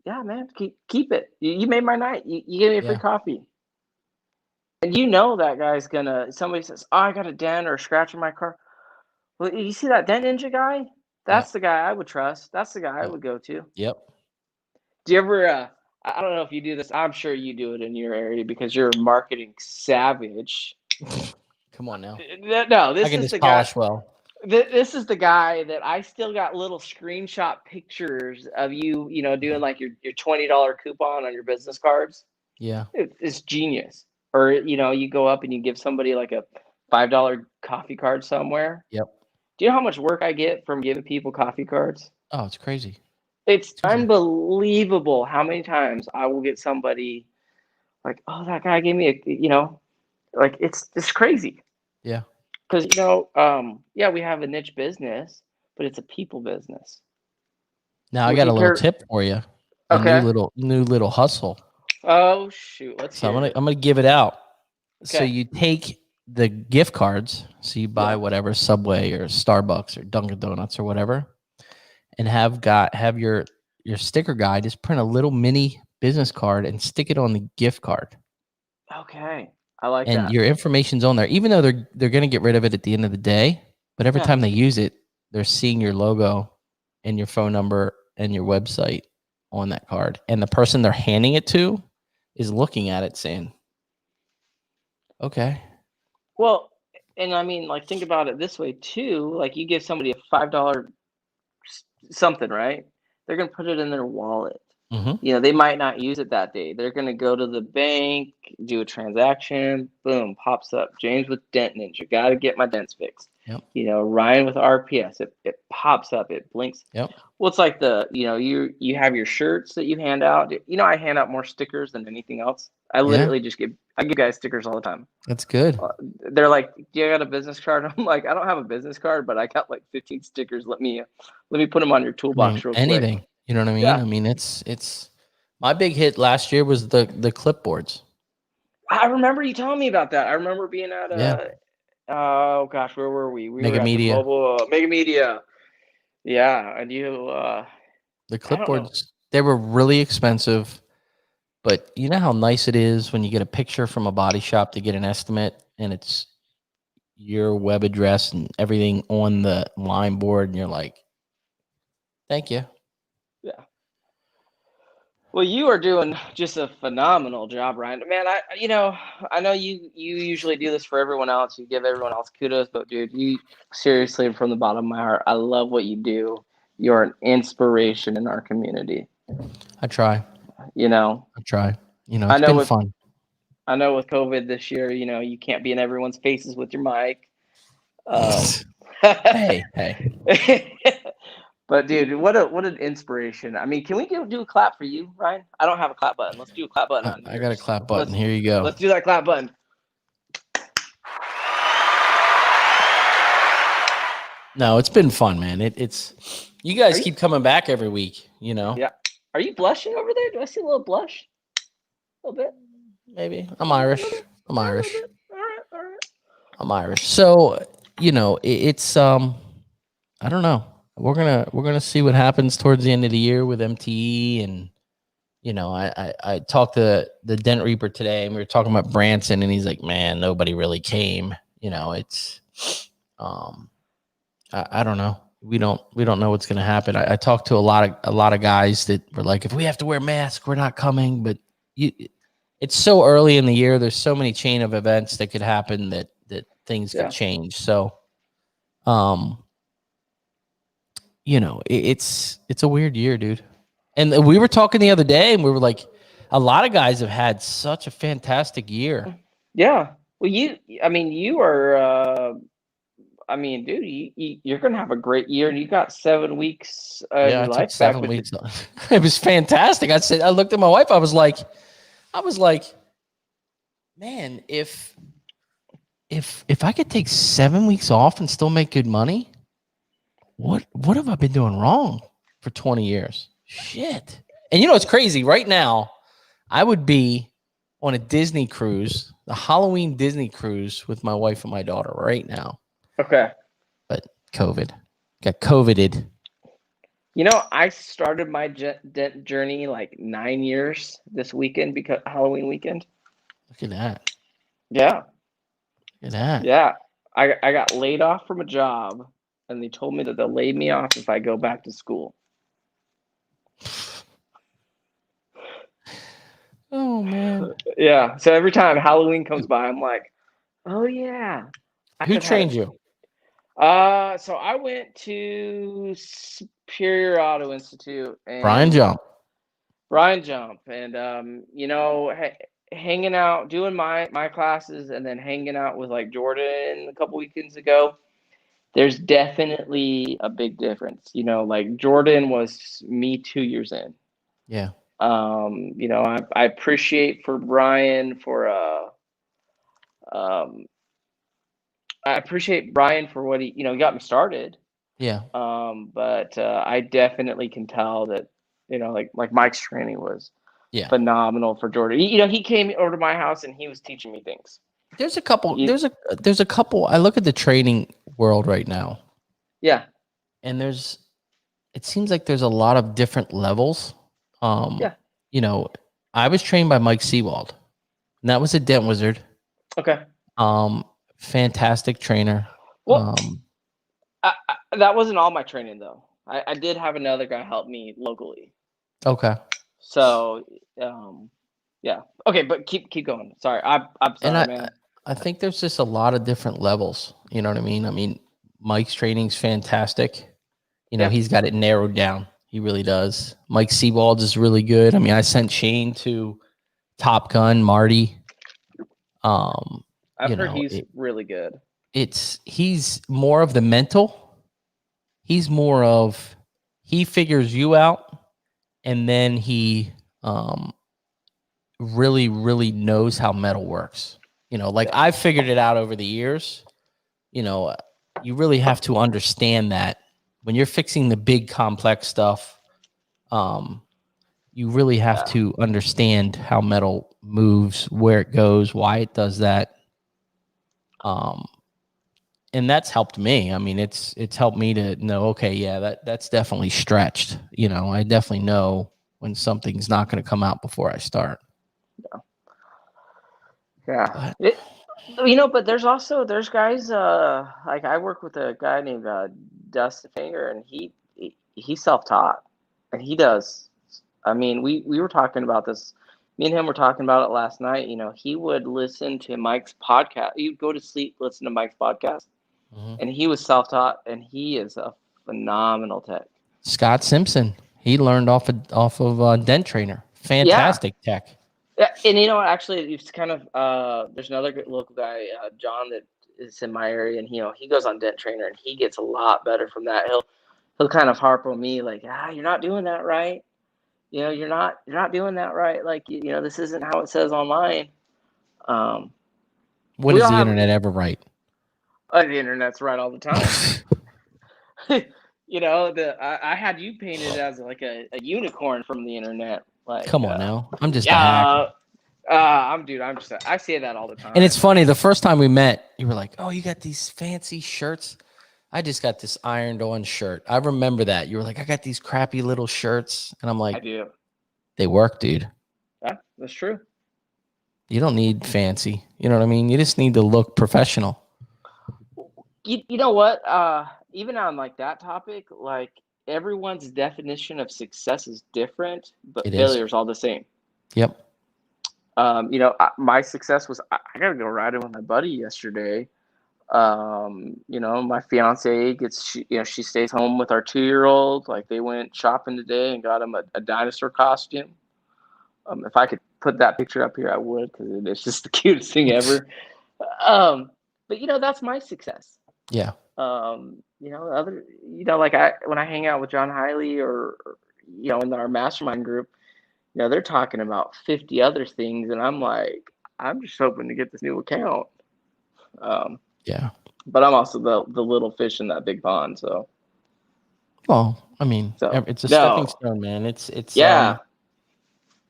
Yeah, man, keep it. You made my night. You gave me a free coffee. And that guy's gonna. Somebody says, "Oh, I got a dent or a scratch in my car." Well, you see that dent ninja guy? That's the guy I would trust. That's the guy I would go to. Yep. Do you ever? I don't know if you do this. I'm sure you do it in your area because you're a marketing savage. Come on now. No, I this can is just the guy. polish well. This is the guy that I still got little screenshot pictures of you, doing like your $20 coupon on your business cards. Yeah. It's genius. Or, you go up and you give somebody like a $5 coffee card somewhere. Yep. Do you know how much work I get from giving people coffee cards? Oh, it's crazy. It's crazy. unbelievable how many times I will get somebody like, oh, that guy gave me like it's crazy. Yeah. Because, yeah, we have a niche business, but it's a people business. Now I Would got you a little care- tip for you. A Okay. new little hustle. Oh, shoot. Let's So hear it. I'm gonna give it out. So Okay. you take the gift cards, so you buy Yeah. whatever Subway or Starbucks or Dunkin' Donuts or whatever, and have your sticker guy just print a little mini business card and stick it on the gift card. Okay. I like And that. your information's on there, even though they're gonna get rid of it at the end of the day. But every Yeah. time they use it, they're seeing your logo and your phone number and your website on that card. And the person they're handing it to is looking at it saying, okay. Well, and I mean, like, think about it this way too. Like, you give somebody a $5 something, right? They're going to put it in their wallet. Mm-hmm. They might not use it that day. They're going to go to the bank, do a transaction, boom, pops up. James with Dent Ninja, got to get my dents fixed. Yep. Ryan with RPS, it pops up, it blinks. Yep. Well, it's like you have your shirts that you hand out. I hand out more stickers than anything else. I literally just give guys stickers all the time. That's good. They're like, "Do you got a business card?" I'm like, "I don't have a business card, but I got like 15 stickers. Let me put them on your toolbox real Anything. quick." You know what I mean? Yeah. I mean, it's my big hit last year was the clipboards. I remember you telling me about that. I remember being at oh gosh, where were we? We Mega were at Media. the mobile Mega Media. Yeah, and The I don't know. clipboards, they were really expensive, but you know how nice it is when you get a picture from a body shop to get an estimate and it's your web address and everything on the line board, and you're like, thank you. Yeah. Well, you are doing just a phenomenal job, Ryan. Man, I know you usually do this for everyone else. You give everyone else kudos, but dude, you seriously, from the bottom of my heart, I love what you do. You're an inspiration in our community. I try. I try. It's been fun. I know with COVID this year, you can't be in everyone's faces with your mic. Hey. But dude, what an inspiration! I mean, can we do a clap for you, Ryan? I don't have a clap button. Let's do a clap button on yours. I got a clap button. Here you go. Let's do that clap button. No, it's been fun, man. It's you guys keep coming back every week. Yeah. Are you blushing over there? Do I see a little blush? A little bit. Maybe. I'm Irish. All right. I'm Irish. So it's I don't know. We're gonna see what happens towards the end of the year with MTE, and I talked to the Dent Reaper today, and we were talking about Branson, and he's like, man, nobody really came. It's I don't know. We don't know what's gonna happen. I talked to a lot of guys that were like, if we have to wear masks, we're not coming. But it's so early in the year. There's so many chain of events that could happen that things could change. So, it's a weird year, dude. And we were talking the other day, and we were like, a lot of guys have had such a fantastic year. Yeah. Well, you are. Dude, you're gonna have a great year, and you got 7 weeks of your life back. 7 weeks. It was fantastic. I looked at my wife. I was like, man, if I could take 7 weeks off and still make good money, what have I been doing wrong for 20 years? Shit. And it's crazy. Right now, I would be on a Disney cruise, the Halloween Disney cruise with my wife and my daughter right now. Okay. But COVID. Got COVIDed. I started my dent journey like 9 years this weekend, because Halloween weekend. Look at that. Yeah. Look at that. Yeah. I got laid off from a job, and they told me that they'll lay me off if I go back to school. Oh, man. Yeah. So every time Halloween comes by, I'm like, oh, yeah, Who trained you? So I went to Superior Auto Institute Brian and Jump. Ryan Jump, and hanging out, doing my classes, and then hanging out with like Jordan a couple weekends ago. There's definitely a big difference. Like Jordan was me 2 years in. Yeah. I appreciate for Brian for I appreciate Brian for what he got me started. Yeah. But I definitely can tell that, like Mike's training was Yeah. phenomenal for Jordan. He came over to my house and he was teaching me things. There's a couple. There's a couple. I look at the training world right now, Yeah. and it seems like there's a lot of different levels. Yeah. I was trained by Mike Seawald, and that was a dent wizard. Okay. Fantastic trainer. Well, that wasn't all my training though. I did have another guy help me locally. Okay. So, yeah. Okay, but keep going. Sorry, I'm sorry, man. I think there's just a lot of different levels. You know what I mean? I mean, Mike's training's fantastic. He's got it narrowed down. He really does. Mike Seawald is really good. I mean, I sent Shane to Top Gun, Marty. I've heard he's really good. He's more of the mental. He's more of, he figures you out, and then he really, really knows how metal works. Like I've figured it out over the years. You really have to understand that when you're fixing the big complex stuff, you really have to understand how metal moves, where it goes, why it does that. And that's helped me. I mean, it's helped me to know, okay, yeah, that's definitely stretched. I definitely know when something's not going to come out before I start. Yeah. But there's guys, like I work with a guy named Dustin Finger, and he's self-taught, and he does. I mean, we were talking about this. Me and him were talking about it last night. He would listen to Mike's podcast. He'd go to sleep, listen to Mike's podcast, and he was self-taught, and he is a phenomenal tech. Scott Simpson, he learned off of Dent Trainer. Fantastic tech. Yeah, and actually, it's kind of there's another good local guy, John, that is in my area, and he goes on Dent Trainer, and he gets a lot better from that. He'll kind of harp on me like, you're not doing that right. You're not doing that right. Like, this isn't how it says online. When is the internet ever right? The internet's right all the time. I had you painted as like a unicorn from the internet. Like, come on now, I'm just a hacker. I say that all the time. And it's funny. The first time we met, you were like, "Oh, you got these fancy shirts." I just got this ironed-on shirt. I remember that. You were like, "I got these crappy little shirts," and I'm like, "I do. They work, dude." Yeah, that's true. You don't need fancy. You know what I mean? You just need to look professional. You know what? Even on like that topic, like everyone's definition of success is different, but failure is all the same. Yep. My success was I got to go riding with my buddy yesterday. My fiance gets, she stays home with our 2-year-old. Like they went shopping today and got him a dinosaur costume. If I could put that picture up here, I would, because it's just the cutest thing ever. But that's my success. Yeah. When I hang out with John Hiley or in our mastermind group, they're talking about 50 other things, and I'm like, I'm just hoping to get this new account. Yeah. But I'm also the little fish in that big pond. So. Well, I mean, it's a stepping stone, man. It's yeah.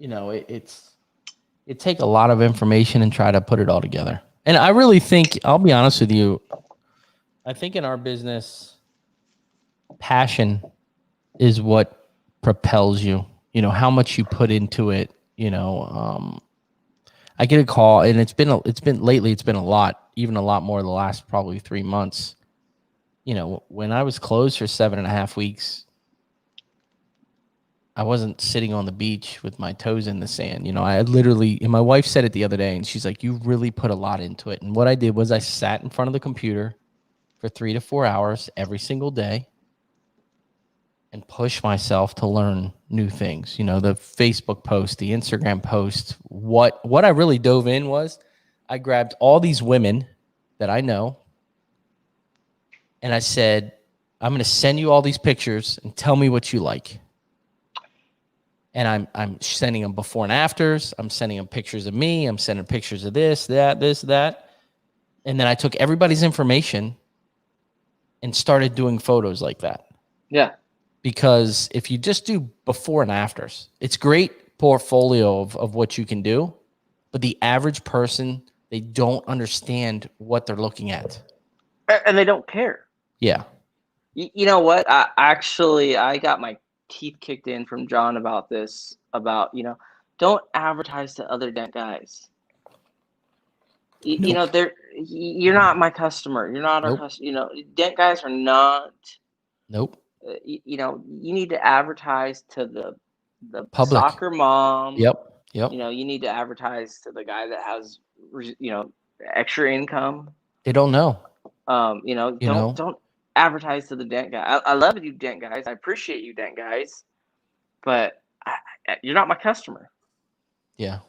It take a lot of information and try to put it all together. And I really think, I'll be honest with you, I think in our business, passion is what propels you. How much you put into it. I get a call, and it's been lately. It's been a lot, even a lot more the last probably 3 months. When I was closed for 7.5 weeks, I wasn't sitting on the beach with my toes in the sand. You know, I literally, and my wife said it the other day, and she's like, you really put a lot into it. And what I did was I sat in front of the computer for 3 to 4 hours every single day and push myself to learn new things. You know, the Facebook post, the Instagram post. What I really dove in was I grabbed all these women that I know and I said, I'm going to send you all these pictures and tell me what you like. And I'm sending them before and afters. I'm sending them pictures of me. I'm sending pictures of this, that. And then I took everybody's information and started doing photos like that. Yeah. Because if you just do before and afters, it's great portfolio of what you can do. But the average person, they don't understand what they're looking at. And they don't care. Yeah. You know what? I got my teeth kicked in from John about this, about, you know, don't advertise to other dent guys. You know, you're not my customer. You're not our customer. You know, dent guys are not. Nope. You know, you need to advertise to the Public. Soccer mom. Yep. You know, you need to advertise to the guy that has, you know, extra income. They don't know. You know, don't advertise to the dent guy. I love you, dent guys. I appreciate you, dent guys, but you're not my customer. Yeah.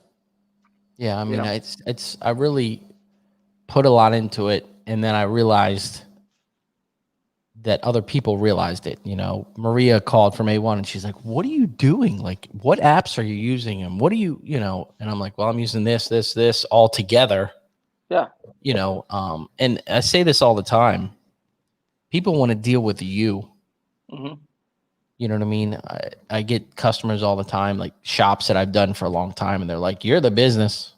Yeah. I mean, You know? it's I really put a lot into it, and then I realized that other people realized it. You know, Maria called from A1 and she's like, what are you doing? Like, what apps are you using? And what do you know? And I'm like, well, I'm using this all together. Yeah. You know, and I say this all the time. People want to deal with you. Mm-hmm. You know what I mean? I get customers all the time, like shops that I've done for a long time, and they're like, you're the business.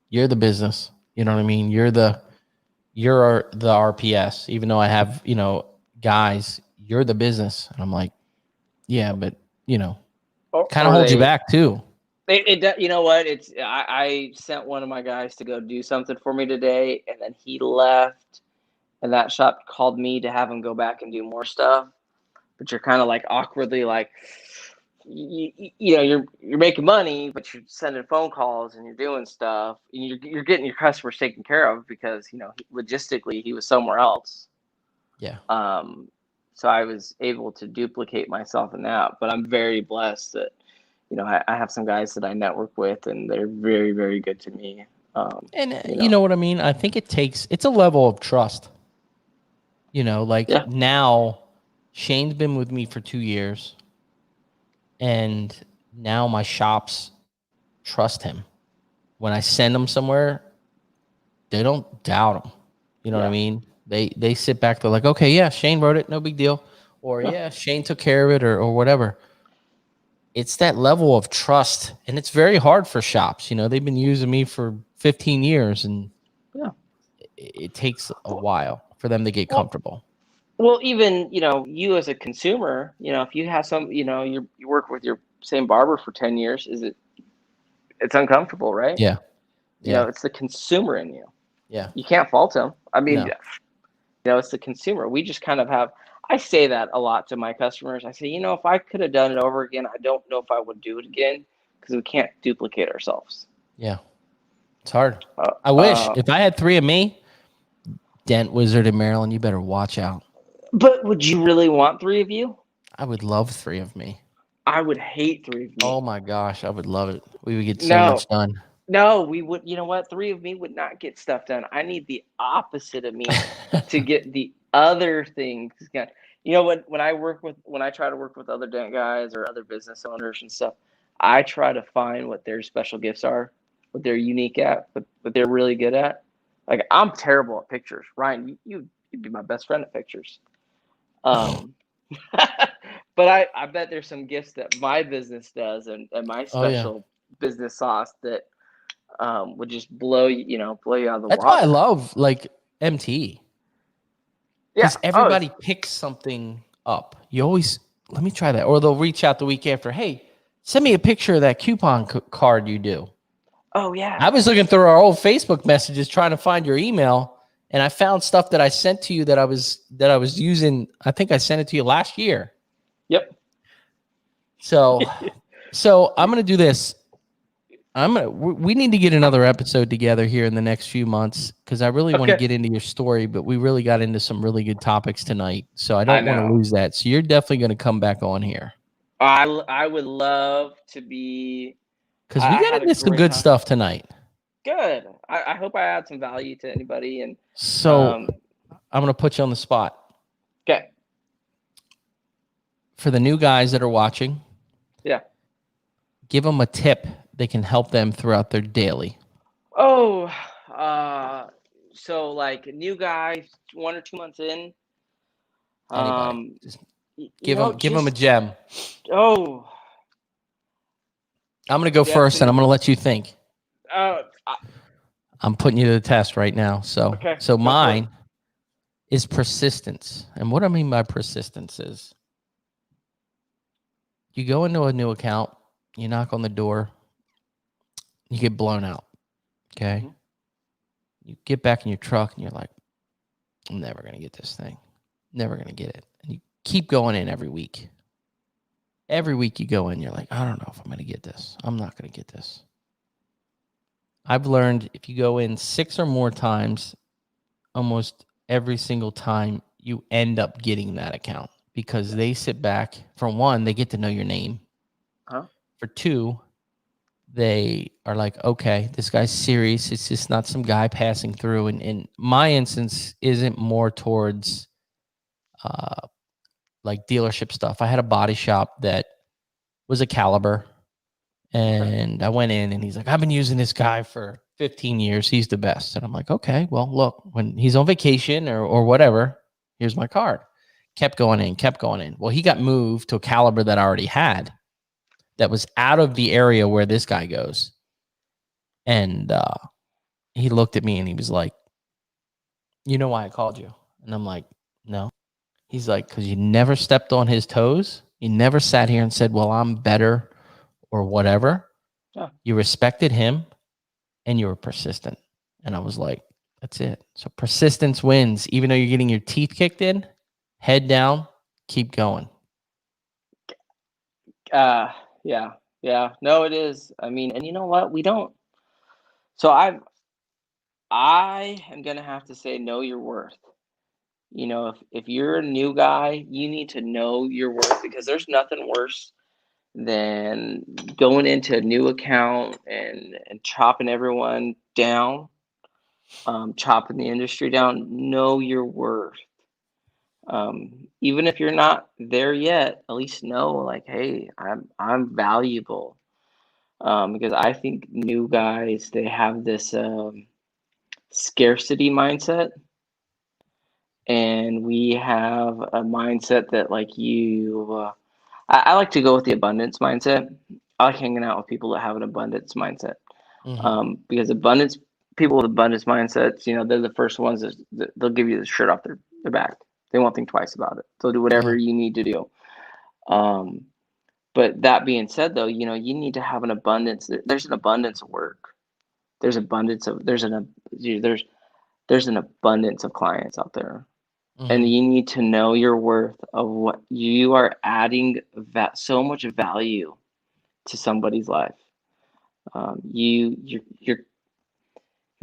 You're the business. You know what I mean? You're the RPS, even though I have, you know, guys, you're the business. And I'm like, yeah, but, you know, kind of hold you back too. You know what? I sent one of my guys to go do something for me today, and then he left, and that shop called me to have him go back and do more stuff. But you're kind of like awkwardly like, you know, you're making money, but you're sending phone calls and you're doing stuff, and you're getting your customers taken care of because, you know, logistically he was somewhere else. Yeah. So I was able to duplicate myself in that, but I'm very blessed that, you know, I have some guys that I network with, and they're very, very good to me. You know what I mean? I think it's a level of trust. You know, like now Shane's been with me for 2 years, and now my shops trust him. When I send them somewhere, they don't doubt him. You know what I mean? They sit back, they're like, okay, yeah, Shane wrote it, no big deal. Or yeah, Shane took care of it, or whatever. It's that level of trust, and it's very hard for shops. You know, they've been using me for 15 years, and it takes a while for them to get comfortable. Well, even, you know, you as a consumer, you know, if you have some, you know, you work with your same barber for 10 years, it's uncomfortable, right? Yeah. You know, it's the consumer in you. Yeah. You can't fault them. I mean, you know, it's the consumer. We just kind of I say that a lot to my customers. I say, you know, if I could have done it over again, I don't know if I would do it again, because we can't duplicate ourselves. Yeah. It's hard. I wish if I had 3 of me, Dent Wizard in Maryland, you better watch out. But would you really want 3 of you? I would love 3 of me. I would hate 3 of me. Oh my gosh, I would love it. We would get so much done. No, we would. You know what? 3 of me would not get stuff done. I need the opposite of me to get the other things done. You know, when I try to work with other dent guys or other business owners and stuff, I try to find what their special gifts are, what they're unique at, what they're really good at. Like, I'm terrible at pictures. Ryan, you'd be my best friend at pictures. But I bet there's some gifts that my business does, and my special business sauce that would just blow you out of the water. That's why I love like MT. Because everybody picks something up. You always, let me try that. Or they'll reach out the week after, hey, send me a picture of that coupon card you do. Oh, yeah. I was looking through our old Facebook messages trying to find your email, and I found stuff that I sent to you that I was using. I think I sent it to you last year. Yep. So I'm going to do this. We need to get another episode together here in the next few months because I really want to get into your story, but we really got into some really good topics tonight. So I don't want to lose that. So you're definitely going to come back on here. I would love to be, because we got into some good stuff tonight. Good. I hope I add some value to anybody. And so I'm going to put you on the spot. Okay. For the new guys that are watching, give them a tip they can help them throughout their daily. So like new guys, 1 or 2 months in. Anybody. Just give them a gem. Oh. I'm going to go first, and I'm going to let you think. I'm putting you to the test right now. So mine is persistence. And what I mean by persistence is you go into a new account, you knock on the door, you get blown out. Okay. Mm-hmm. You get back in your truck and you're like, I'm never going to get this thing. Never going to get it. And you keep going in every week. Every week you go in, you're like, I don't know if I'm going to get this. I'm not going to get this. I've learned if you go in 6 or more times, almost every single time you end up getting that account because they sit back. For one, they get to know your name. For two, they are like, okay, this guy's serious. It's just not some guy passing through. And my instance isn't more towards like dealership stuff. I had a body shop that was a Caliber. And I went in and he's like, I've been using this guy for 15 years. He's the best. And I'm like, okay, well, look, when he's on vacation or whatever, here's my card. Kept going in. Well, he got moved to a Caliber that I already had that was out of the area where this guy goes. And he looked at me and he was like, you know why I called you? And I'm like, no. He's like, because you never stepped on his toes. You never sat here and said, well, I'm better or whatever. Yeah. You respected him and you were persistent. And I was like, that's it. So persistence wins. Even though you're getting your teeth kicked in, head down, keep going. Yeah. No, it is. I mean, and you know what? We don't. So I am going to have to say, know your worth. You know, if you're a new guy, you need to know your worth because there's nothing worse than going into a new account and chopping everyone down, chopping the industry down. Know your worth. Even if you're not there yet, at least know like, hey, I'm valuable. Because I think new guys, they have this scarcity mindset. And we have a mindset that like I like to go with the abundance mindset. I like hanging out with people that have an abundance mindset. Mm-hmm. Because people with abundance mindsets, you know, they're the first ones that they'll give you the shirt off their back. They won't think twice about it. They'll do whatever you need to do. But that being said, though, you know, you need to have an abundance. There's an abundance of work. There's an abundance of clients out there. Mm-hmm. And you need to know your worth of what you are adding so much value to somebody's life. You're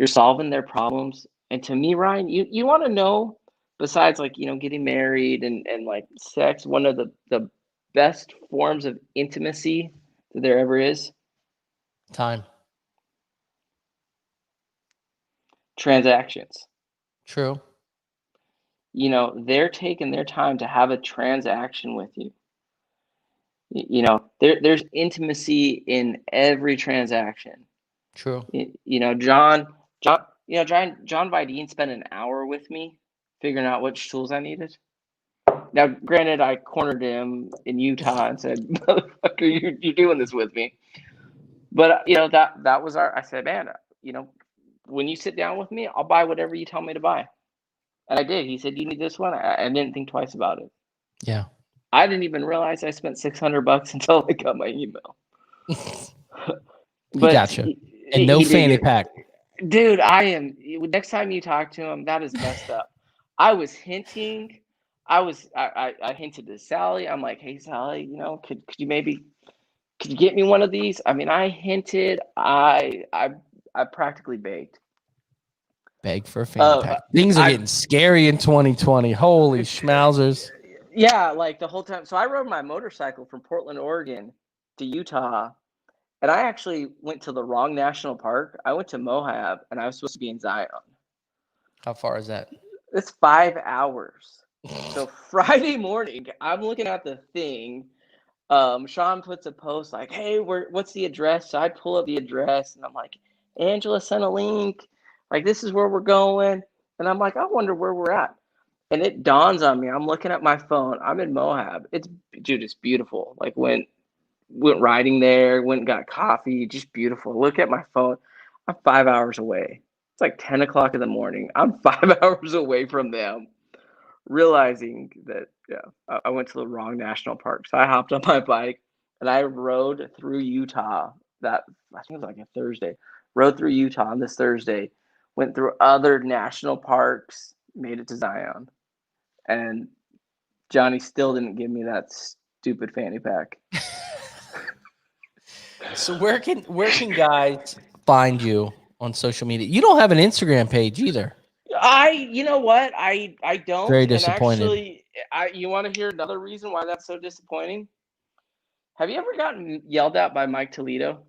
solving their problems. And to me, Ryan, you want to know, besides like, you know, getting married and like sex, one of the best forms of intimacy that there ever is? Time. Transactions. True. You know, they're taking their time to have a transaction with you. You know, there's intimacy in every transaction. True. You know, John Vidine spent an hour with me figuring out which tools I needed. Now, granted, I cornered him in Utah and said, "Motherfucker, you're doing this with me." But you know, that was I said, man, you know, when you sit down with me, I'll buy whatever you tell me to buy. And I did. He said, you need this one? I didn't think twice about it. Yeah. I didn't even realize I spent $600 until I got my email. But gotcha. And no fanny pack. Dude, next time you talk to him, that is messed up. I was hinting. I hinted to Sally. I'm like, hey Sally, could you get me one of these? I mean, I hinted. I practically begged. Beg for a fanny pack. Things are getting scary in 2020. Holy schmauzers. Yeah, like the whole time. So I rode my motorcycle from Portland, Oregon to Utah, and I actually went to the wrong national park. I went to Moab, and I was supposed to be in Zion. How far is that? It's 5 hours. So Friday morning, I'm looking at the thing. Sean puts a post like, hey, what's the address? So I pull up the address, and I'm like, Angela sent a link. Like, this is where we're going. And I'm like, I wonder where we're at. And it dawns on me. I'm looking at my phone. I'm in Moab. It's beautiful. Like, went riding there, went and got coffee. Just beautiful. Look at my phone. I'm 5 hours away. It's like 10 o'clock in the morning. I'm 5 hours away from them, realizing that, I went to the wrong national park. So I hopped on my bike and I rode through Utah. I think it was like a Thursday. Rode through Utah on this Thursday, went through other national parks, made it to Zion. And Johnny still didn't give me that stupid fanny pack. So where can guys find you on social media? You don't have an Instagram page either. You know what? I don't. Very disappointed. And actually, you want to hear another reason why that's so disappointing? Have you ever gotten yelled at by Mike Toledo?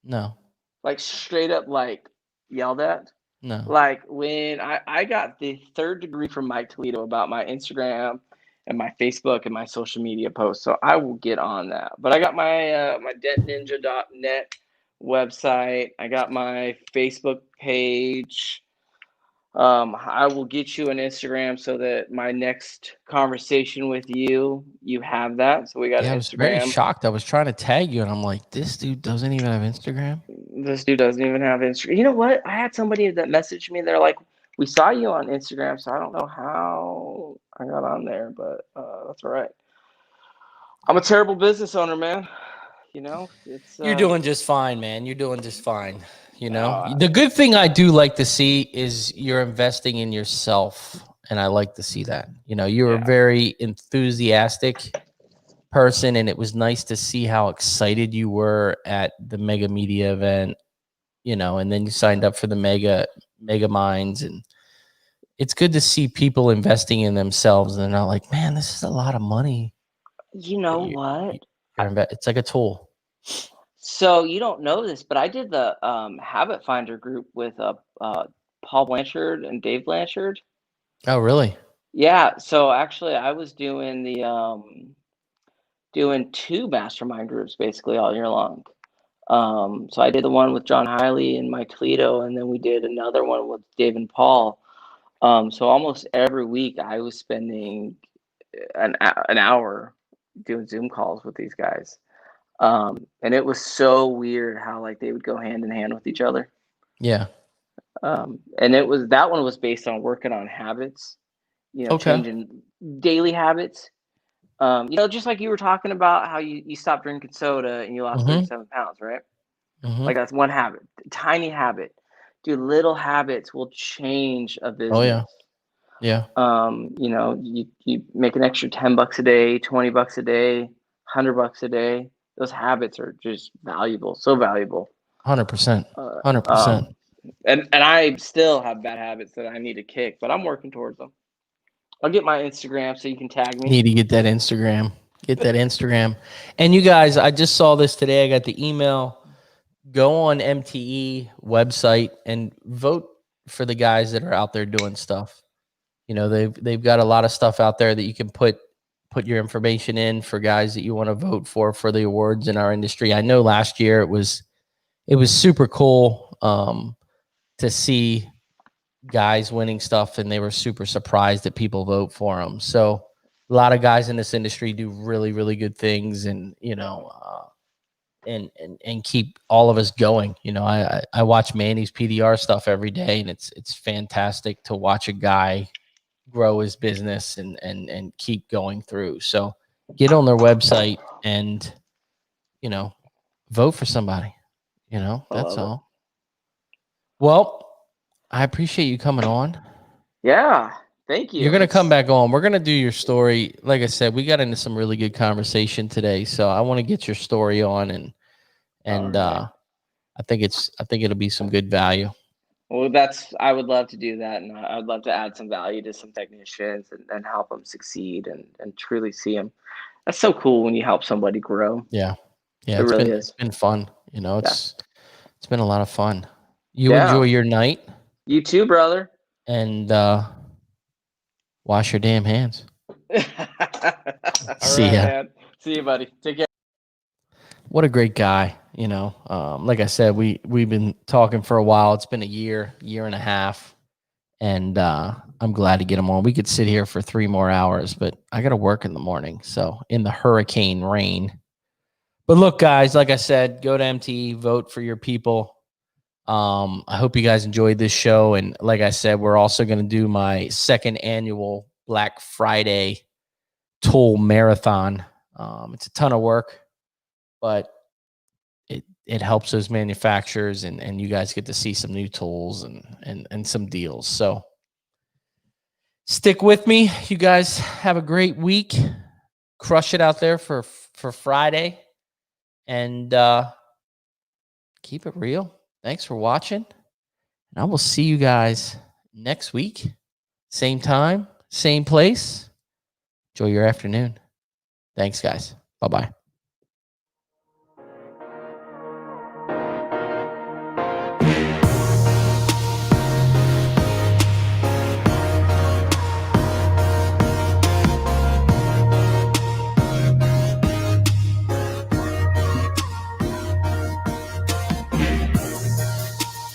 No. Like straight up, like yelled at? No. Like when I got the 3rd degree from Mike Toledo about my Instagram and my Facebook and my social media posts. So I will get on that. But I got my my dentninja.net website. I got my Facebook page. I will get you an Instagram so that my next conversation with you have that. So we got Yeah, an I was very Instagram. shocked. I was trying to tag you, and I'm like, this dude doesn't even have Instagram. This dude doesn't even have Instagram. You know what? I had somebody that messaged me. They're like, we saw you on Instagram, so I don't know how I got on there, but that's all right. I'm a terrible business owner, man. It's You're doing just fine, man. You're doing just fine. The good thing I do like to see is you're investing in yourself, and I like to see that. You're a very enthusiastic person, and it was nice to see how excited you were at the Mega Media event. And then you signed up for the Mega Minds, and it's good to see people investing in themselves, and they're not like, man, this is a lot of money. You know what? It's like a tool. So you don't know this, but I did the Habit Finder group with Paul Blanchard and Dave Blanchard. Oh, really? Yeah. So actually, I was doing the doing 2 mastermind groups basically all year long. So I did the one with John Hiley and Mike Toledo, and then we did another one with Dave and Paul. So almost every week I was spending an hour doing Zoom calls with these guys. And it was so weird how like they would go hand in hand with each other. Yeah. And that one was based on working on habits, changing daily habits. Just like you were talking about how you stopped drinking soda and you lost 37 pounds, right? Like that's one habit, tiny habit. Dude, little habits will change a business. Oh, yeah. Yeah. You make an extra $10 a day, $20 a day, $100 a day. Those habits are just valuable, so valuable. 100%. 100%. And I still have bad habits that I need to kick, but I'm working towards them. I'll get my Instagram so you can tag me. Need to get that Instagram. Get that Instagram. And you guys, I just saw this today. I got the email. Go on MTE website and vote for the guys that are out there doing stuff. They've got a lot of stuff out there that you can put your information in for guys that you want to vote for the awards in our industry. I know last year it was super cool to see guys winning stuff, and they were super surprised that people vote for them. So a lot of guys in this industry do really, really good things, and and keep all of us going. I watch Manny's PDR stuff every day, and it's fantastic to watch a guy grow his business and keep going through. So get on their website and vote for somebody. That's all. Well, I appreciate you coming on. Yeah, Thank you. You're going to come back on. We're going to do your story. Like I said, we got into some really good conversation today. So I want to get your story on and All right. I think it'll be some good value. Well, I would love to do that. And I'd love to add some value to some technicians and help them succeed and truly see them. That's so cool when you help somebody grow. Yeah. It really is. It's been fun. You know, Yeah. it's been a lot of fun. You Yeah. enjoy your night You too, brother. and wash your damn hands. All See right, ya. man. See you, buddy. Take care. What a great guy. You know, like I said, we've been talking for a while. It's been a year and a half. And I'm glad to get him on. We could sit here for 3 more hours, but I got to work in the morning. So in the hurricane rain. But look, guys, like I said, go to MTE, vote for your people. I hope you guys enjoyed this show. And like I said, we're also going to do my 2nd annual Black Friday tool marathon. It's a ton of work, but it helps those manufacturers and you guys get to see some new tools and some deals. So stick with me. You guys have a great week. Crush it out there for Friday. And keep it real. Thanks for watching. And I will see you guys next week. Same time, same place. Enjoy your afternoon. Thanks, guys. Bye-bye.